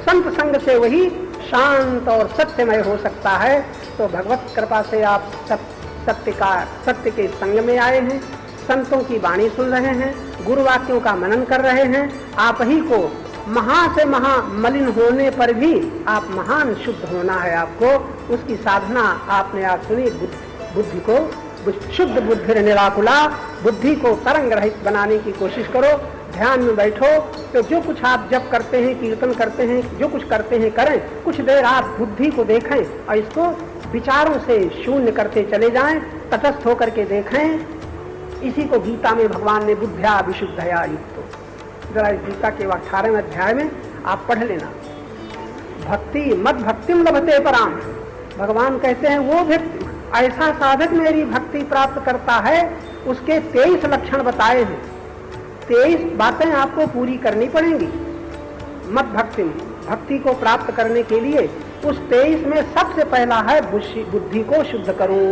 संत संग से वही शांत और सत्यमय हो सकता है। तो भगवत कृपा से आप सत्य के संग में आए हैं, संतों की वाणी सुन रहे हैं, गुरु वाक्यों का मनन कर रहे हैं। आप ही को महा से महा मलिन होने पर भी आप महान शुद्ध होना है। आपको उसकी साधना आपने आज सुनी। बुद्धि को शुद्ध बुद्धि निराकुला, बुद्धि को तरंग रहित बनाने की कोशिश करो। ध्यान में बैठो तो जो कुछ आप जप करते हैं, कीर्तन करते हैं, जो कुछ करते हैं करें। कुछ देर आप बुद्धि को देखें और इसको विचारों से शून्य करते चले जाएं, तटस्थ होकर के देखें। इसी को गीता में भगवान ने बुद्ध्या विशुद्धया युक्तो, जरा गीता के 18वें अध्याय में आप पढ़ लेना। भक्ति मद भक्तिम लभते पराम, भगवान कहते हैं वो व्यक्ति, ऐसा साधक मेरी भक्ति प्राप्त करता है, उसके 23 लक्षण बताए हैं। 23 बातें आपको पूरी करनी पड़ेंगी। मद भक्ति, भक्ति को प्राप्त करने के लिए उस 23 में सबसे पहला है बुद्धि को शुद्ध करूं।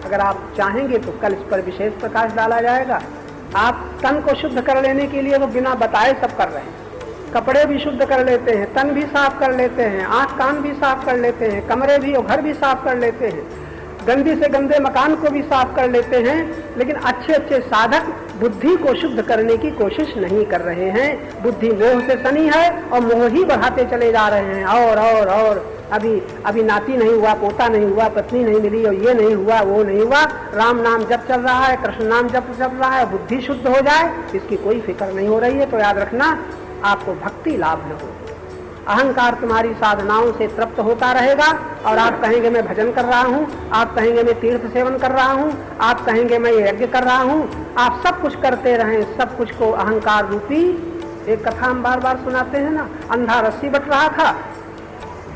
अगर आप चाहेंगे तो कल इस पर विशेष प्रकाश डाला जाएगा। आप तन को शुद्ध कर लेने के लिए वो बिना बताए सब कर रहे हैं। कपड़े भी शुद्ध कर लेते हैं, तन भी साफ कर लेते हैं, आंख कान भी साफ कर लेते हैं, कमरे भी और घर भी साफ कर लेते हैं, गंदी से गंदे मकान को भी साफ कर लेते हैं। लेकिन अच्छे अच्छे साधक बुद्धि को शुद्ध करने की कोशिश नहीं कर रहे हैं। बुद्धि मोह से सनी है और मोह ही बढ़ाते चले जा रहे हैं। और अभी नाती नहीं हुआ, पोता नहीं हुआ, पत्नी नहीं मिली, और ये नहीं हुआ, वो नहीं हुआ। राम नाम जप चल रहा है, कृष्ण नाम जप चल रहा है, बुद्धि शुद्ध हो जाए इसकी कोई फिक्र नहीं हो रही है। तो याद रखना, आपको भक्ति लाभ न हो। अहंकार तुम्हारी साधनाओं से तृप्त होता रहेगा और आप कहेंगे मैं भजन कर रहा हूँ, आप कहेंगे मैं तीर्थ सेवन कर रहा हूँ, आप कहेंगे मैं यज्ञ कर रहा हूँ। आप सब कुछ करते रहें, सब कुछ को अहंकार रूपी, एक कथा हम बार बार सुनाते हैं ना, अंधा रस्सी बट रहा था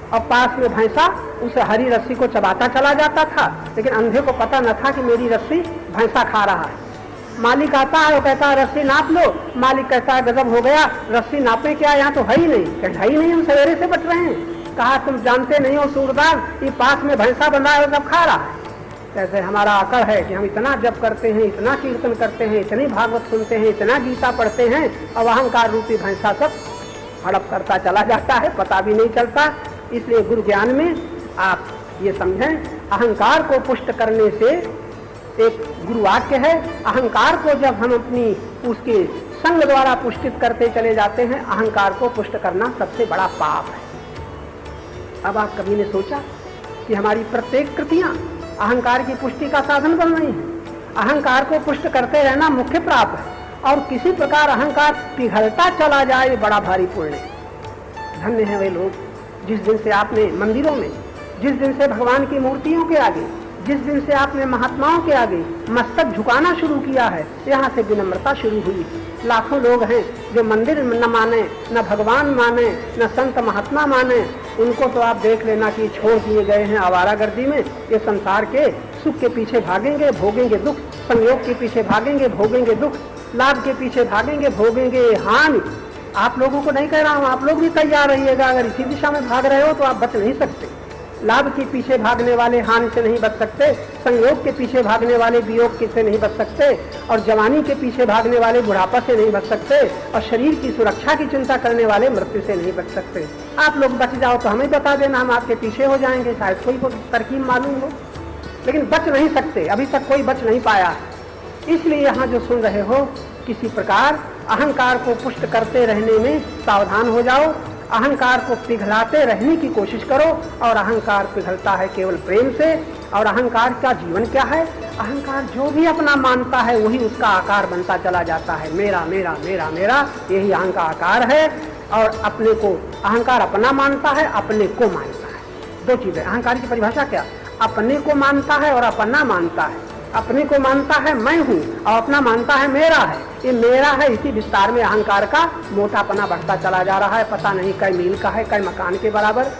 और पास में भैंसा उसे हरी रस्सी को चबाता चला जाता था, लेकिन अंधे को पता न था कि मेरी रस्सी भैंसा खा रहा है। मालिक आता है, वो कहता है रस्सी नाप लो। मालिक कहता है गजब हो गया, रस्सी नापे क्या, यहाँ तो है ही नहीं। कहता है ही नहीं, हम सवेरे से बट रहे हैं। कहा तुम जानते नहीं हो सूरदार, ये पास में भैंसा बंधा है, सब खा रहा है। कैसे हमारा अकड़ है कि हम इतना जप करते हैं, इतना कीर्तन करते हैं, इतनी भागवत सुनते हैं, इतना गीता पढ़ते हैं, और अहंकार रूपी भैंसा सब हड़प करता चला जाता है, पता भी नहीं चलता। इसलिए गुरु ज्ञान में आप ये समझें, अहंकार को पुष्ट करने से एक गुरु वाक्य है, अहंकार को जब हम अपनी उसके संग द्वारा पुष्टित करते चले जाते हैं, अहंकार को पुष्ट करना सबसे बड़ा पाप है। अब आप कभी ने सोचा कि हमारी प्रत्येक कृतियां अहंकार की पुष्टि का साधन बन रही हैं? अहंकार को पुष्ट करते रहना मुख्य पाप है, और किसी प्रकार अहंकार पिघलता चला जाए, ये बड़ा भारी पुण्य है। धन्य है वे लोग जिस दिन से आपने मंदिरों में, जिस दिन से भगवान की मूर्तियों के आगे, जिस दिन से आपने महात्माओं के आगे मस्तक झुकाना शुरू किया है, यहाँ से विनम्रता शुरू हुई। लाखों लोग हैं जो मंदिर न माने, न भगवान माने, न संत महात्मा माने, उनको तो आप देख लेना कि छोड़ दिए गए हैं आवारागर्दी में। ये संसार के सुख के पीछे भागेंगे, भोगेंगे दुख, संयोग के पीछे भागेंगे, भोगेंगे दुख, लाभ के पीछे भागेंगे, भोगेंगे हानि। आप लोगों को नहीं कह रहा हूँ, आप लोग भी तैयार रहिएगा। अगर इसी दिशा में भाग रहे हो तो आप बच नहीं सकते। लाभ के पीछे भागने वाले हानि से नहीं बच सकते, संयोग के पीछे भागने वाले वियोग से नहीं बच सकते, और जवानी के पीछे भागने वाले बुढ़ापा से नहीं बच सकते, और शरीर की सुरक्षा की चिंता करने वाले मृत्यु से नहीं बच सकते। आप लोग बच जाओ तो हमें बता देना, हम आपके पीछे हो जाएंगे। शायद कोई तरकीब मालूम हो, लेकिन बच नहीं सकते, अभी तक कोई बच नहीं पाया। इसलिए यहाँ जो सुन रहे हो, किसी प्रकार अहंकार को पुष्ट करते रहने में सावधान हो जाओ। अहंकार को पिघलाते रहने की कोशिश करो, और अहंकार पिघलता है केवल प्रेम से। और अहंकार का जीवन क्या है? अहंकार जो भी अपना मानता है वही उसका आकार बनता चला जाता है। मेरा मेरा मेरा मेरा, यही अहंकार का आकार है। और अपने को अहंकार अपना मानता है, अपने को मानता है। दो चीजें, अहंकार की परिभाषा क्या? अपने को मानता है और अपना मानता है। अपने को मानता है मैं हूँ, और अपना मानता है मेरा है। ये मेरा है, इसी विस्तार में अहंकार का मोटापना बढ़ता चला जा रहा है। पता नहीं कई मील का है, कई मकान के बराबर,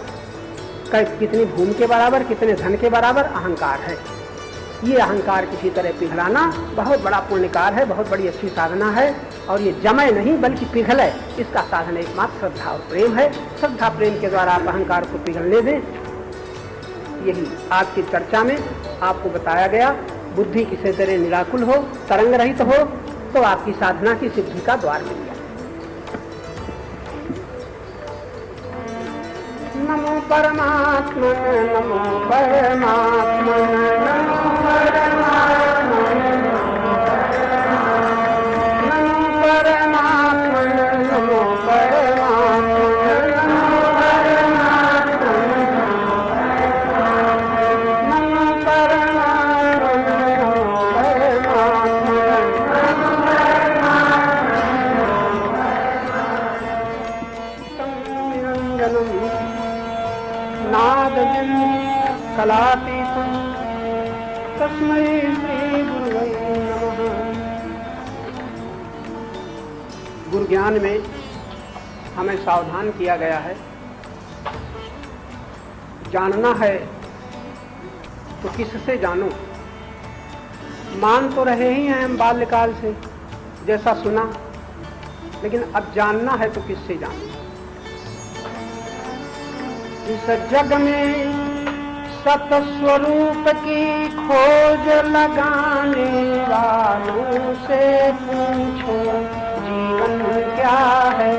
कई कितनी भूमि के बराबर, कितने धन के बराबर अहंकार है। ये अहंकार किसी तरह पिघलाना बहुत बड़ा पुण्यकार है, बहुत बड़ी अच्छी साधना है। और ये जमे नहीं बल्कि पिघले, इसका साधन एकमात्र श्रद्धा और प्रेम है। श्रद्धा प्रेम के द्वारा आप अहंकार को पिघलने दें। यही आज की चर्चा में आपको बताया गया। बुद्धि किसी तरह निराकुल हो, तरंग रहित हो, तो आपकी साधना की सिद्धि का द्वार मिल गया। नमो परमात्मा, नमो परमात्मा, नमो परमात्मा, नमो परमात्मा, नमो परमात्मा, नमो परमात्मा, नमो परमात्मा, नादजन कलातीतं तस्मै श्री गुरुवे नमः। गुरु ज्ञान में हमें सावधान किया गया है। जानना है तो किससे जानो? मान तो रहे ही हैं हम बाल्यकाल से, जैसा सुना, लेकिन अब जानना है तो किससे जानो? इस जग में सतस्वरूप की खोज लगाने वालों से पूछो जीवन क्या है।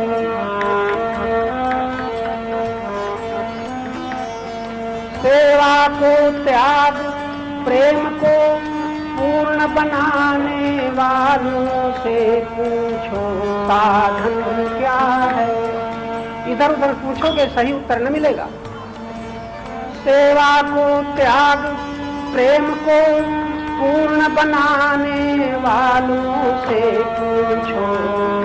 सेवा को त्याग, प्रेम को पूर्ण बनाने वालों से पूछो साधन क्या है। इधर उधर पूछोगे सही उत्तर न मिलेगा। सेवा को त्याग, प्रेम को पूर्ण बनाने वालों से पूछो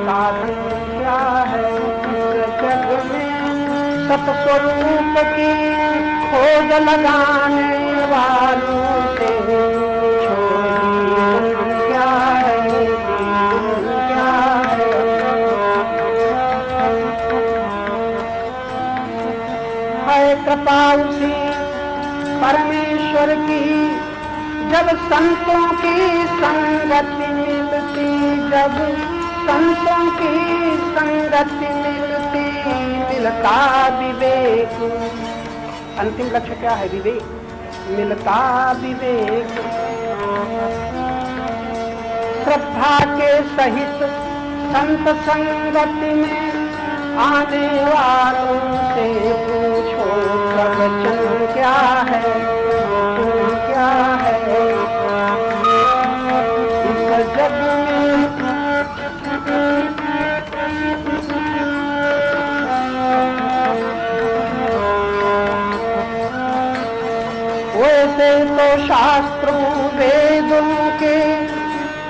साधन क्या है। इस जग में सतस्वरूप की खोज लगाने वालों से पूछो जीवन क्या है, जीवन क्या है। कृपा उसी परमेश्वर की जब संतों की संगति मिलती, जब संतों की संगति मिलती, मिलता विवेक। अंतिम लक्ष्य क्या है? विवेक। मिलता विवेक। श्रद्धा के सहित संत संगति में आने वालों से पूछो प्रवचन क्या है, क्या है। इस जग में वैसे तो शास्त्रों वेदों के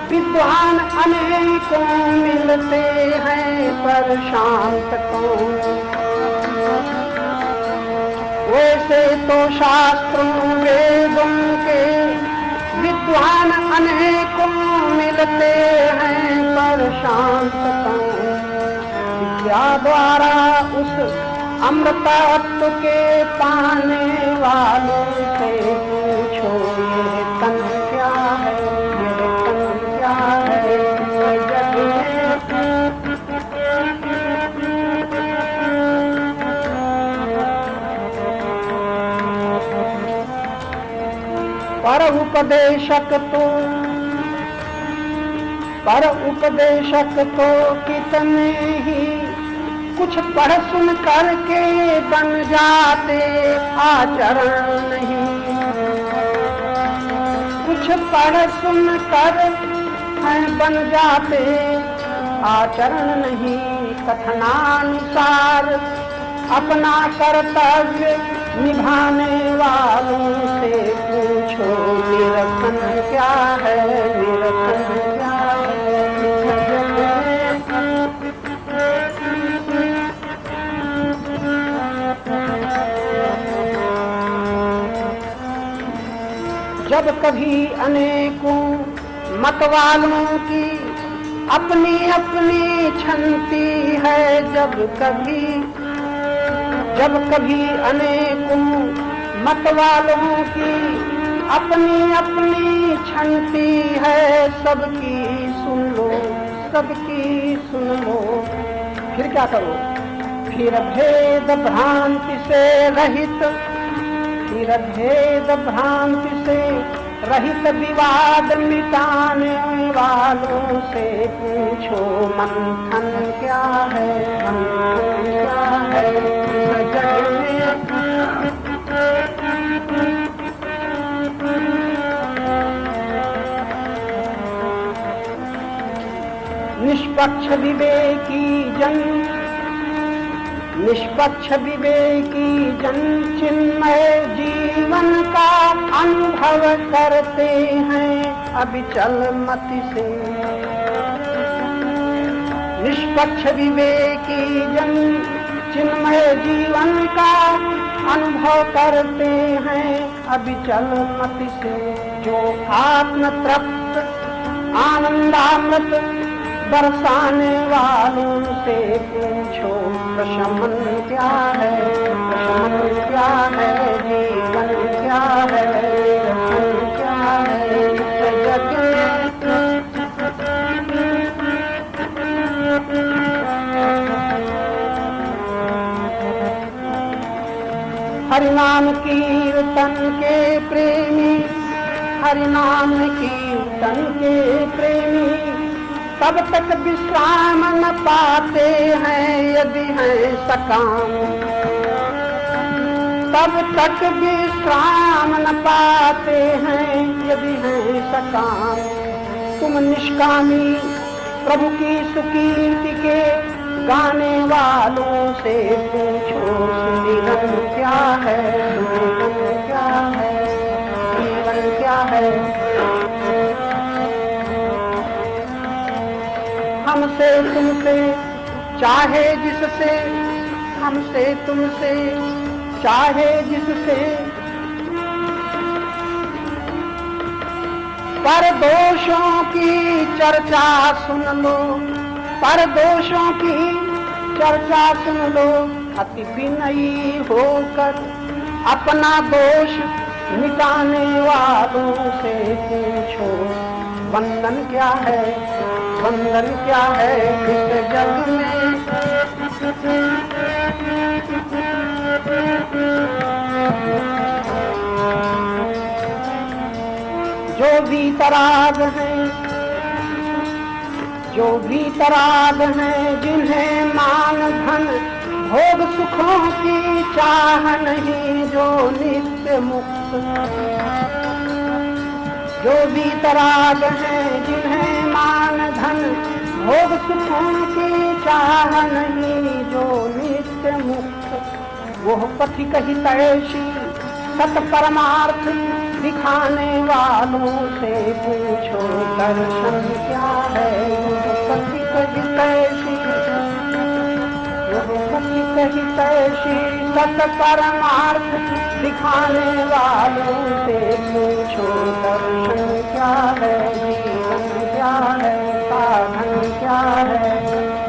विद्वान अनेकों मिलते हैं, पर शांत कौन? वैसे तो शास्त्रों वेदों के विद्वान अनेकों मिलते हैं, पर शांत कौन? विद्या द्वारा उस अमृतत्व के पाने वालों से पूछो ये तन क्या है, ये तन क्या है। जग पर उपदेशक तो कितने ही कुछ पढ़ सुन करके बन जाते, आचरण नहीं। कुछ पढ़ सुन कर बन जाते, आचरण नहीं। कथनानुसार अपना कर्तव्य निभाने वालों से पूछो निरसन क्या है, निरसन क्या है। जब कभी अनेकों मत वालों की अपनी अपनी छनती है, जब कभी अनेकों मत वालों की अपनी अपनी छंती है, सबकी सुन लो, सबकी सुन लो। फिर क्या करो? फिर भेद भ्रांति से रहित, फिर भेद भ्रांति से रहित विवाद मिटाने वालों से पूछो मंथन क्या है, मंथन क्या है इस जग में। निष्पक्ष विवेकी जन, निष्पक्ष विवेकी जन चिन्मय जीवन का अनुभव करते हैं अविचल मति से। निष्पक्ष विवेकी जन चिन्मय जीवन का अनुभव करते हैं अविचल मति से। जो आत्म तृप्त आनंदामृत बरसाने वालों से पूछो प्रशमन क्या है, प्रशमन क्या है, जीवन क्या है, दर्शन क्या है इस जग में। हरिनाम कीर्तन के प्रेमी, हरिनाम कीर्तन के प्रेमी तब तक विश्राम न पाते हैं यदि हैं सकाम, तब तक विश्राम न पाते हैं यदि हैं सकाम। तुम निष्कामी प्रभु की सुकीर्ति के गाने वालों से पूछो सुमिरन क्या है, सुमिरन क्या है, जीवन क्या है। हमसे तुमसे चाहे जिससे, हमसे तुमसे चाहे जिससे पर दोषों की चर्चा सुन लो, पर दोषों की चर्चा सुन लो। अति विनयी होकर अपना दोष मिटाने वालों से पूछो बंधन क्या है, बंधन क्या है इस जग में। जो भीतराग हैं, जो भीतराग हैं जिन्हें मान धन भोग सुखों की चाह नहीं, जो नित्य मुक्त, जो भीतराग हैं जिन्हें मान धन भोग सुखों की चाह नहीं, जो नित्य मुक्त। वो पथिक हितैषी सत परमार्थ दिखाने वालों से पूछो दर्शन क्या है। वो पथिक हितैषी, वो पथिक हितैषी सत परमार्थ दिखाने वालों से पूछो दर्शन क्या है, जीवन क्या है, साधन क्या है,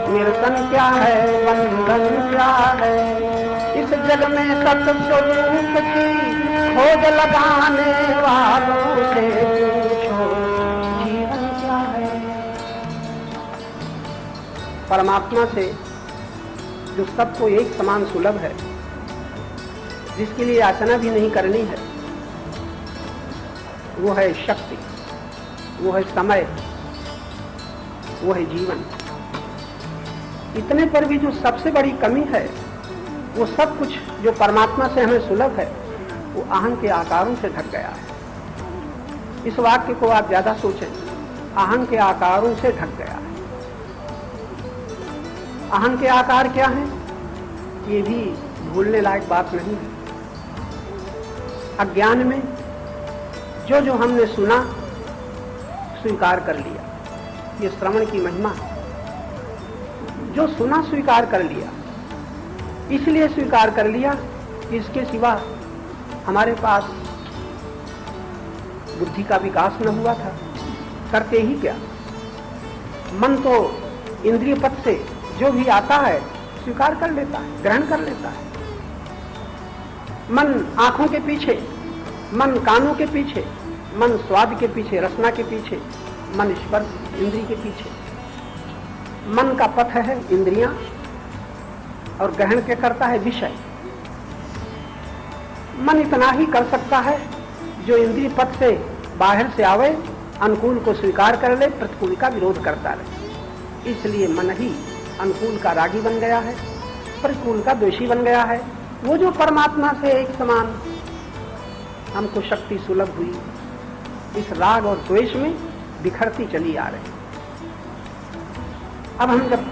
कीर्तन क्या है, बंधन क्या है। इस जग में सत स्वरूप की खोज लगाने वालों से पूछो जीवन क्या है। परमात्मा से जो सबको एक समान सुलभ है, जिसके लिए याचना भी नहीं करनी है, वो है शक्ति, वो है समय, वो है जीवन। इतने पर भी जो सबसे बड़ी कमी है, वो सब कुछ जो परमात्मा से हमें सुलभ है, वो अहं के आकारों से ढक गया है। इस वाक्य को आप ज्यादा सोचें, अहं के आकारों से ढक गया है। अहं के आकार क्या हैं? ये भी भूलने लायक बात नहीं है। अज्ञान में जो जो हमने सुना स्वीकार कर लिया, ये श्रवण की महिमा है। जो सुना स्वीकार कर लिया, इसलिए स्वीकार कर लिया कि इसके सिवा हमारे पास बुद्धि का विकास न हुआ था। करते ही क्या, मन तो इंद्रिय पथ से जो भी आता है स्वीकार कर लेता है, ग्रहण कर लेता है। मन आंखों के पीछे मन कानों के पीछे, मन स्वाद के पीछे, रसना के पीछे, मन स्पर्श इंद्री के पीछे। मन का पथ है इंद्रियां और ग्रहण के करता है विषय। मन इतना ही कर सकता है जो इंद्रिय पथ से बाहर से आवे, अनुकूल को स्वीकार कर ले, प्रतिकूल का विरोध करता रहे। इसलिए मन ही अनुकूल का रागी बन गया है, प्रतिकूल का द्वेषी बन गया है। वो जो परमात्मा से एक समान हमको शक्ति सुलभ हुई, इस राग और द्वेष में बिखरती चली आ रही। अब हम जब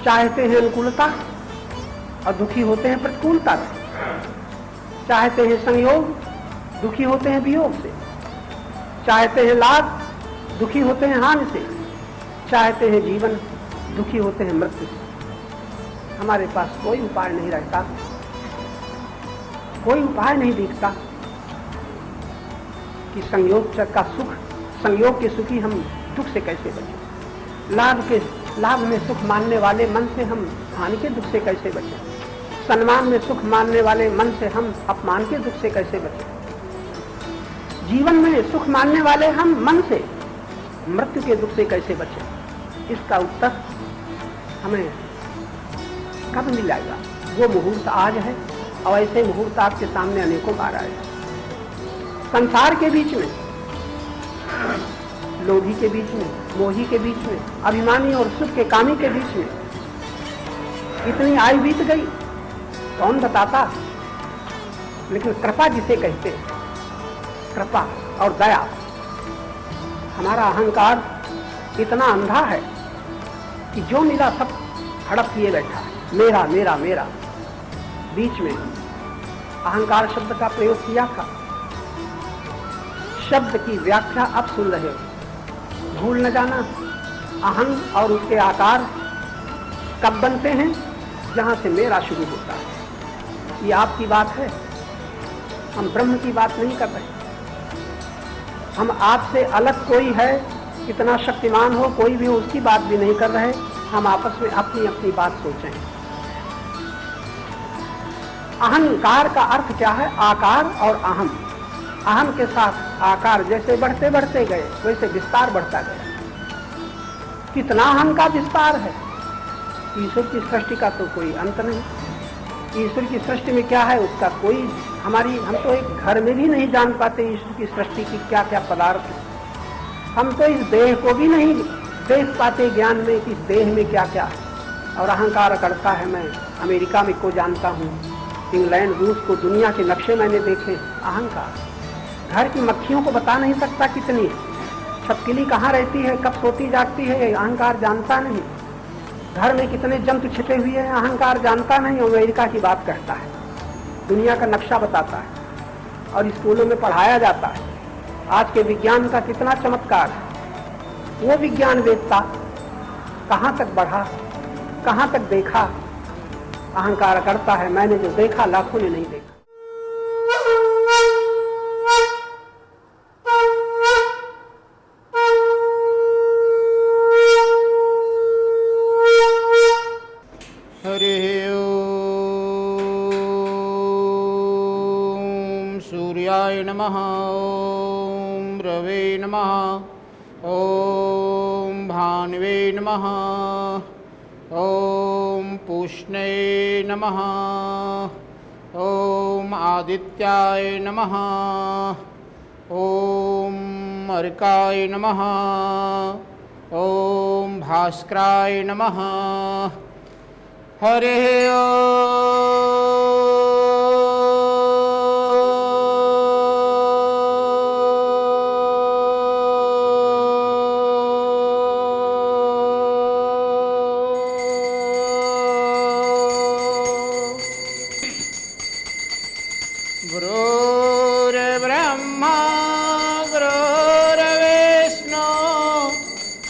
चाहते हैं अनुकूलता और दुखी होते हैं प्रतिकूलता से, चाहते हैं संयोग, दुखी होते हैं वियोग से, चाहते हैं लाभ, दुखी होते हैं हानि से, चाहते हैं जीवन, दुखी होते हैं मृत्यु से। हमारे पास कोई उपाय नहीं रहता, कोई उपाय नहीं दिखता कि संयोग का सुख, संयोग के सुखी हम दुख से कैसे बचें। लाभ में सुख मानने वाले मन से हम हानि के दुख से कैसे बचें। सम्मान में सुख मानने वाले मन से हम अपमान के दुख से कैसे बचें। जीवन में सुख मानने वाले हम मन से मृत्यु के दुख से कैसे बचें। इसका उत्तर हमें कब मिल जाएगा? वो मुहूर्त आज है और ऐसे मुहूर्त आपके सामने अनेकों बार आए। संसार के बीच में, लोभी के बीच में, मोही के बीच में, अभिमानी और सुख के कामी के बीच में इतनी आयु बीत गई, कौन बताता। लेकिन कृपा जिसे कहते हैं, कृपा और दया, हमारा अहंकार इतना अंधा है कि जो मिला सब हड़प लिए बैठा है। मेरा मेरा मेरा। बीच में अहंकार शब्द का प्रयोग किया था। शब्द की व्याख्या अब सुन रहे हो। भूल न जाना, अहं और उसके आकार कब बनते हैं? जहां से मेरा शुरू होता है। ये आपकी बात है, हम ब्रह्म की बात नहीं कर रहे। हम आपसे अलग कोई है, कितना शक्तिमान हो कोई भी हो, उसकी बात भी नहीं कर रहे। हम आपस में अपनी अपनी बात सोचें। अहंकार का अर्थ क्या है? आकार और अहम। अहम के साथ आकार जैसे बढ़ते बढ़ते गए वैसे विस्तार बढ़ता गया। कितना अहम का विस्तार है। ईश्वर की सृष्टि का तो कोई अंत नहीं। ईश्वर की सृष्टि में क्या है उसका कोई, हम तो एक घर में भी नहीं जान पाते ईश्वर की सृष्टि की क्या क्या पदार्थ है। हम तो इस देह को भी नहीं देख पाते ज्ञान में कि इस देह में क्या क्या है। और अहंकार करता है मैं अमेरिका में को जानता हूँ, इंग्लैंड रूस को, दुनिया के नक्शे मैंने देखे। अहंकार घर की मक्खियों को बता नहीं सकता कितनी है, छपकिली कहाँ रहती है, कब सोती जागती है, अहंकार जानता नहीं। घर में कितने जंतु छिपे हुए हैं, अहंकार जानता नहीं। अमेरिका की बात कहता है, दुनिया का नक्शा बताता है और स्कूलों में पढ़ाया जाता है। आज के विज्ञान का कितना चमत्कार है। वो विज्ञान वेदता कहाँ तक बढ़ा, कहाँ तक देखा। अहंकार करता है मैंने जो देखा लाखों ने नहीं देखा। हरि ओम सूर्याय नमः, ओम रवे नमः, ओम भान्वे नमः, ओम पूष्णे नमः, ओम आदित्याय नमः, ओम अर्काय नमः, ओम भास्कराय नमः। हरे गुरुर्ब्रह्मा गुरुर्विष्णु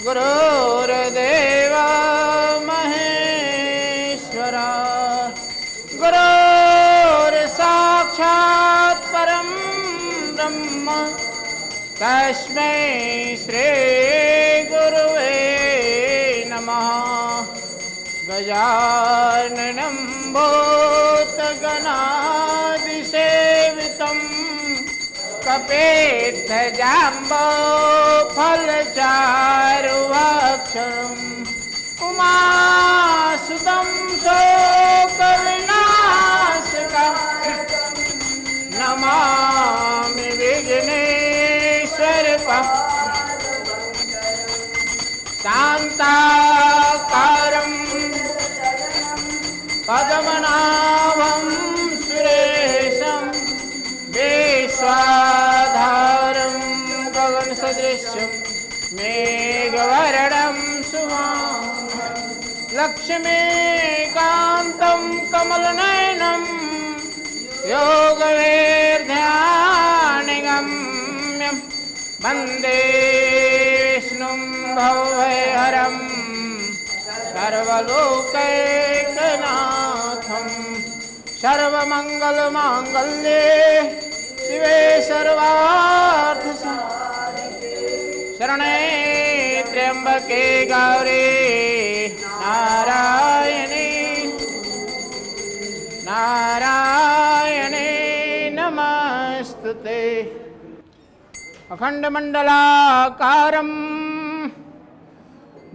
गुरुर्देव महेश्वरा, गुरुर्साक्षात् परं ब्रह्म तस्मै श्री गुरुवे नमः। गजाननं भूतगणाधिसेवितं कपेत जाम्बो फल चारुभक्षणम् उमासुतं शोकविनाशकम् नमामि विघ्नेश्वरं शान्ताकारं पद्मनाभं सुरेशं विश्वाधारं गगनसदृशं मेघवर्णं शुभांशुं लक्ष्मीकान्तं कमलनयनं योगैर्ध्यानगम्यं वन्दे विष्णुं भवभयहरं सर्वलोकैकनाथं सर्वमङ्गलमाङ्गल्ये शिवे सर्वार्थसाधिके शरणे त्र्यम्बके गौरी नारायणे नमस्तुते। अखण्डमण्डलाकारं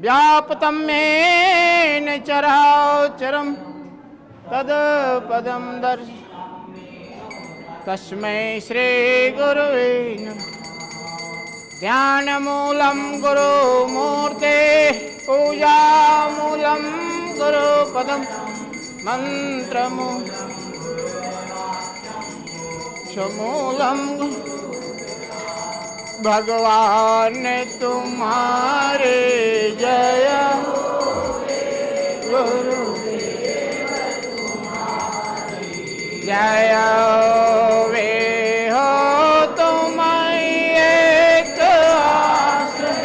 व्याप्तं येन चराचरं तत्पदं दर्शयामि तस्मै श्रीगुरुवे नमः। ध्यानमूलं गुरुमूर्ते पूजामूलं गुरुपदं मंत्रमूलं भगवान तुम्हारे जय गुरुदेव जय वे हो तुम एक आश्रय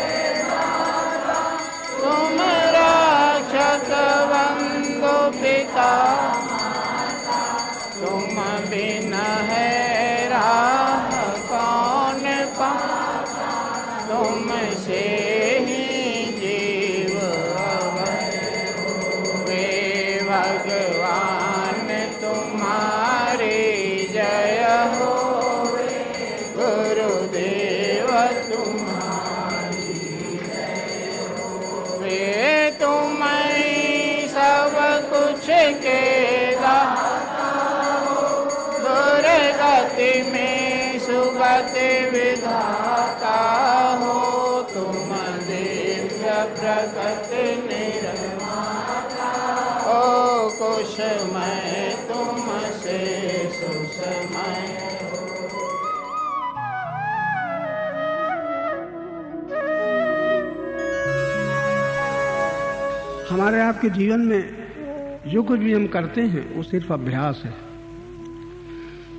तुम रक्षक बंधु पिता तुम बिन है राह कौन पा तुमसे ही जीव वे भगवान तुम्हारे जय हो गुरुदेव तुम्हारी वे तुम्हें सब कुछ के दुर्गति में सुगति विधाता हो तुम दिव्य प्रकट निर्माता ओ कुशमय तुमसे सुषमय हमारे आपके जीवन में जो कुछ भी हम करते हैं वो सिर्फ अभ्यास है,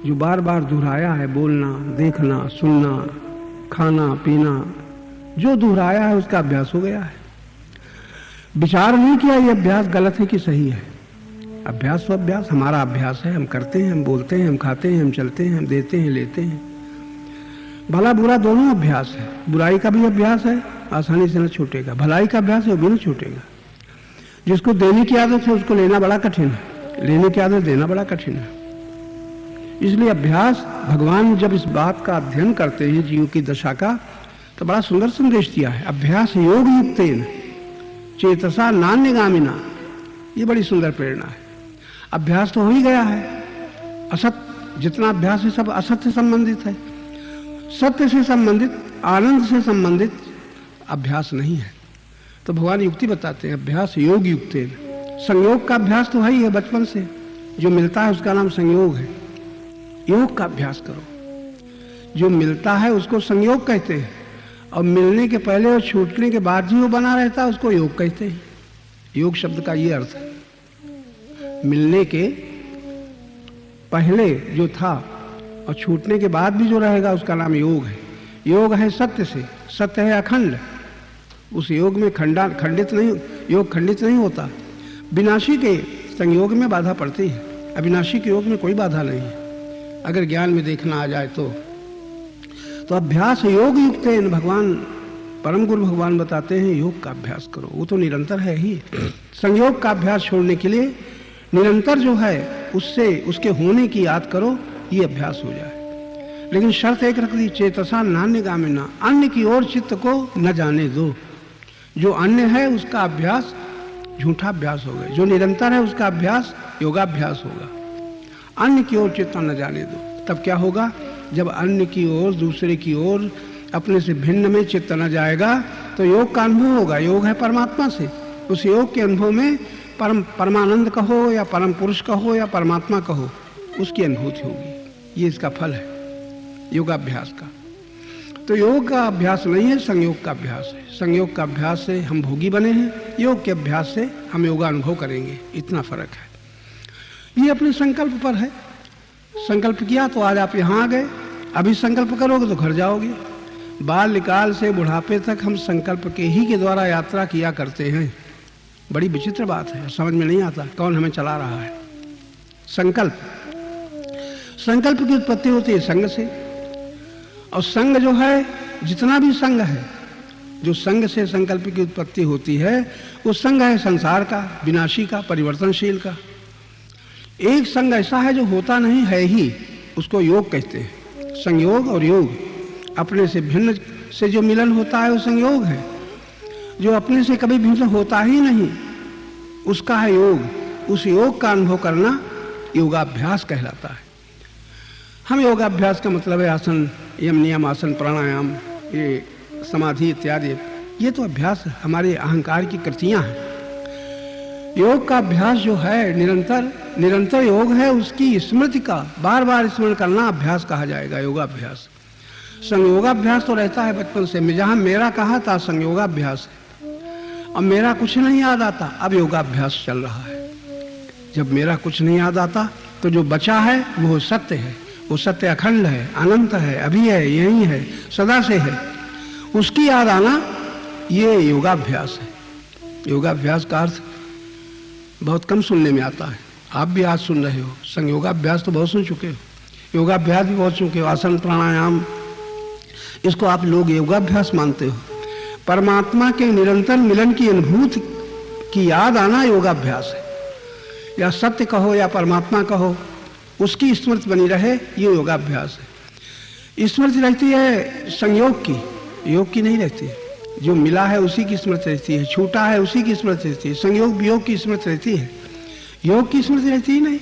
जो बार बार दोहराया है, बोलना, देखना, सुनना, खाना, पीना, जो दोहराया है उसका अभ्यास हो गया है। विचार नहीं किया ये अभ्यास गलत है कि सही है। अभ्यास तो अभ्यास हमारा अभ्यास है, हम करते हैं, हम बोलते हैं, हम खाते हैं, हम चलते हैं, हम देते हैं, लेते हैं। भला बुरा दोनों अभ्यास है। बुराई का भी अभ्यास है, आसानी से न छूटेगा। भलाई का अभ्यास है, वो भी न छूटेगा। जिसको देने की आदत है उसको लेना बड़ा कठिन है, लेने की आदत देना बड़ा कठिन है। इसलिए अभ्यास, भगवान जब इस बात का अध्ययन करते हैं जीव की दशा का, तो बड़ा सुंदर संदेश दिया है। अभ्यास योग युक्तेन चेतसा नान्यगामिना, ये बड़ी सुंदर प्रेरणा है। अभ्यास तो हो ही गया है। असत जितना अभ्यास है सब असत से संबंधित है। सत्य से संबंधित, आनंद से संबंधित अभ्यास नहीं है। तो भगवान युक्ति बताते हैं, अभ्यास योग युक्तेन। संयोग का अभ्यास तो है ही है, बचपन से जो मिलता है उसका नाम संयोग है। योग का अभ्यास करो। जो मिलता है उसको संयोग कहते हैं, और मिलने के पहले और छूटने के बाद जो बना रहता है उसको योग कहते हैं। योग शब्द का ये अर्थ है, मिलने के पहले जो था और छूटने के बाद भी जो रहेगा उसका नाम योग है। योग है सत्य से, सत्य है अखंड। उस योग में खंडित नहीं, योग खंडित नहीं होता। विनाशी के संयोग में बाधा पड़ती है, अविनाशी के योग में कोई बाधा नहीं है। अगर ज्ञान में देखना आ जाए तो अभ्यास योग युक्त है। भगवान परम गुरु भगवान बताते हैं योग का अभ्यास करो, वो तो निरंतर है ही। संयोग का अभ्यास छोड़ने के लिए निरंतर जो है उससे उसके होने की याद करो, ये अभ्यास हो जाए। लेकिन शर्त एक रख दी, चेतसा नान्यगामिना, अन्य की ओर चित्त को न जाने दो। जो अन्य है उसका अभ्यास झूठा अभ्यास होगा, जो निरंतर है उसका अभ्यास योगाभ्यास होगा। अन्य की ओर चित्त न जाने दो, तब क्या होगा? जब अन्य की ओर, दूसरे की ओर, अपने से भिन्न में चित्त न जाएगा तो योग का अनुभव होगा। योग है परमात्मा से, उस योग के अनुभव में परमानंद कहो या परम पुरुष कहो या परमात्मा कहो, उसकी अनुभूति होगी। ये इसका फल है योगाभ्यास का। तो योग का अभ्यास नहीं है, संयोग का अभ्यास है। संयोग का अभ्यास से हम भोगी बने हैं, योग के अभ्यास से हम योगा अनुभव करेंगे, इतना फर्क है। ये अपने संकल्प पर है। संकल्प किया तो आज आप यहाँ आ गए, अभी संकल्प करोगे तो घर जाओगे। बाल्यकाल से बुढ़ापे तक हम संकल्प के ही के द्वारा यात्रा किया करते हैं। बड़ी विचित्र बात है, समझ में नहीं आता कौन हमें चला रहा है। संकल्प, संकल्प की उत्पत्ति होती है संग से, और संग जो है, जितना भी संग है, जो संग से संकल्प की उत्पत्ति होती है, वो संग है संसार का, विनाशी का, परिवर्तनशील का। एक संग ऐसा है जो होता नहीं है ही, उसको योग कहते हैं। संयोग और योग, अपने से भिन्न से जो मिलन होता है वो संयोग है। जो अपने से कभी भिन्न होता ही नहीं, उसका है योग। उस योग का अनुभव करना योगाभ्यास कहलाता है। हम योगाभ्यास का मतलब है आसन, यम नियम आसन, प्राणायाम, ये समाधि इत्यादि, ये तो अभ्यास हमारे अहंकार की कृतियां हैं। योग का अभ्यास जो है निरंतर योग है, उसकी स्मृति का बार बार स्मरण करना अभ्यास कहा जाएगा, योगाभ्यास। संयोगाभ्यास तो रहता है बचपन से, जहां मेरा कहा था संयोगाभ्यास है। अब मेरा कुछ नहीं याद आता, अब योगाभ्यास चल रहा है। जब मेरा कुछ नहीं याद आता तो जो बचा है वो सत्य है, वो सत्य अखंड है, अनंत है, अभी है, यही है, सदा से है, उसकी याद आना, ये योगाभ्यास है। योगाभ्यास का अर्थ बहुत कम सुनने में आता है, आप भी आज सुन रहे हो। संयोगाभ्यास तो बहुत सुन चुके हो, योगाभ्यास भी बहुत चुके हो, आसन प्राणायाम, इसको आप लोग योगाभ्यास मानते हो। परमात्मा के निरंतर मिलन की अनुभूति की याद आना योगाभ्यास है। या सत्य कहो या परमात्मा कहो, उसकी स्मृति बनी रहे, ये योगाभ्यास है। स्मृति रहती है संयोग की, योग की नहीं रहती है। जो मिला है उसी की स्मृति रहती है, छूटा है उसी की स्मृति रहती है। संयोग वियोग की स्मृति रहती है, योग की स्मृति रहती ही नहीं।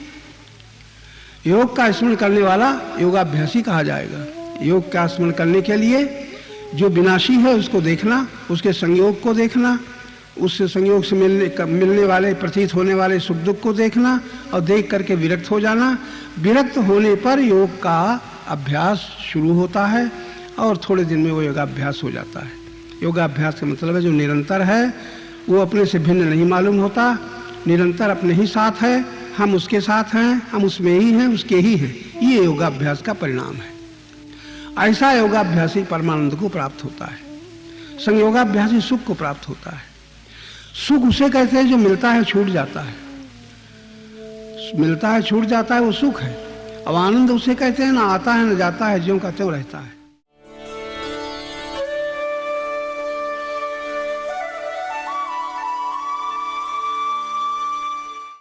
योग का स्मरण करने वाला योगाभ्यासी कहा जाएगा। योग का स्मरण करने के लिए जो विनाशी है उसको देखना, उसके संयोग को देखना, उससे संयोग से मिलने वाले, प्रतीत होने वाले सुख दुख को देखना, और देख करके विरक्त हो जाना। विरक्त होने पर योग का अभ्यास शुरू होता है और थोड़े दिन में वो योगाभ्यास हो जाता है। योगाभ्यास का मतलब है जो निरंतर है, वो अपने से भिन्न नहीं मालूम होता, निरंतर अपने ही साथ है, हम उसके साथ हैं, हम उसमें ही हैं, उसके ही हैं। ये योगाभ्यास का परिणाम है। ऐसा योगाभ्यासी परमानंद को प्राप्त होता है, संयोगाभ्यासी सुख को प्राप्त होता है। सुख उसे कहते हैं जो मिलता है छूट जाता है, मिलता है छूट जाता है, वो सुख है। अब आनंद उसे कहते हैं ना आता है न जाता है, ज्यों का त्यों रहता है।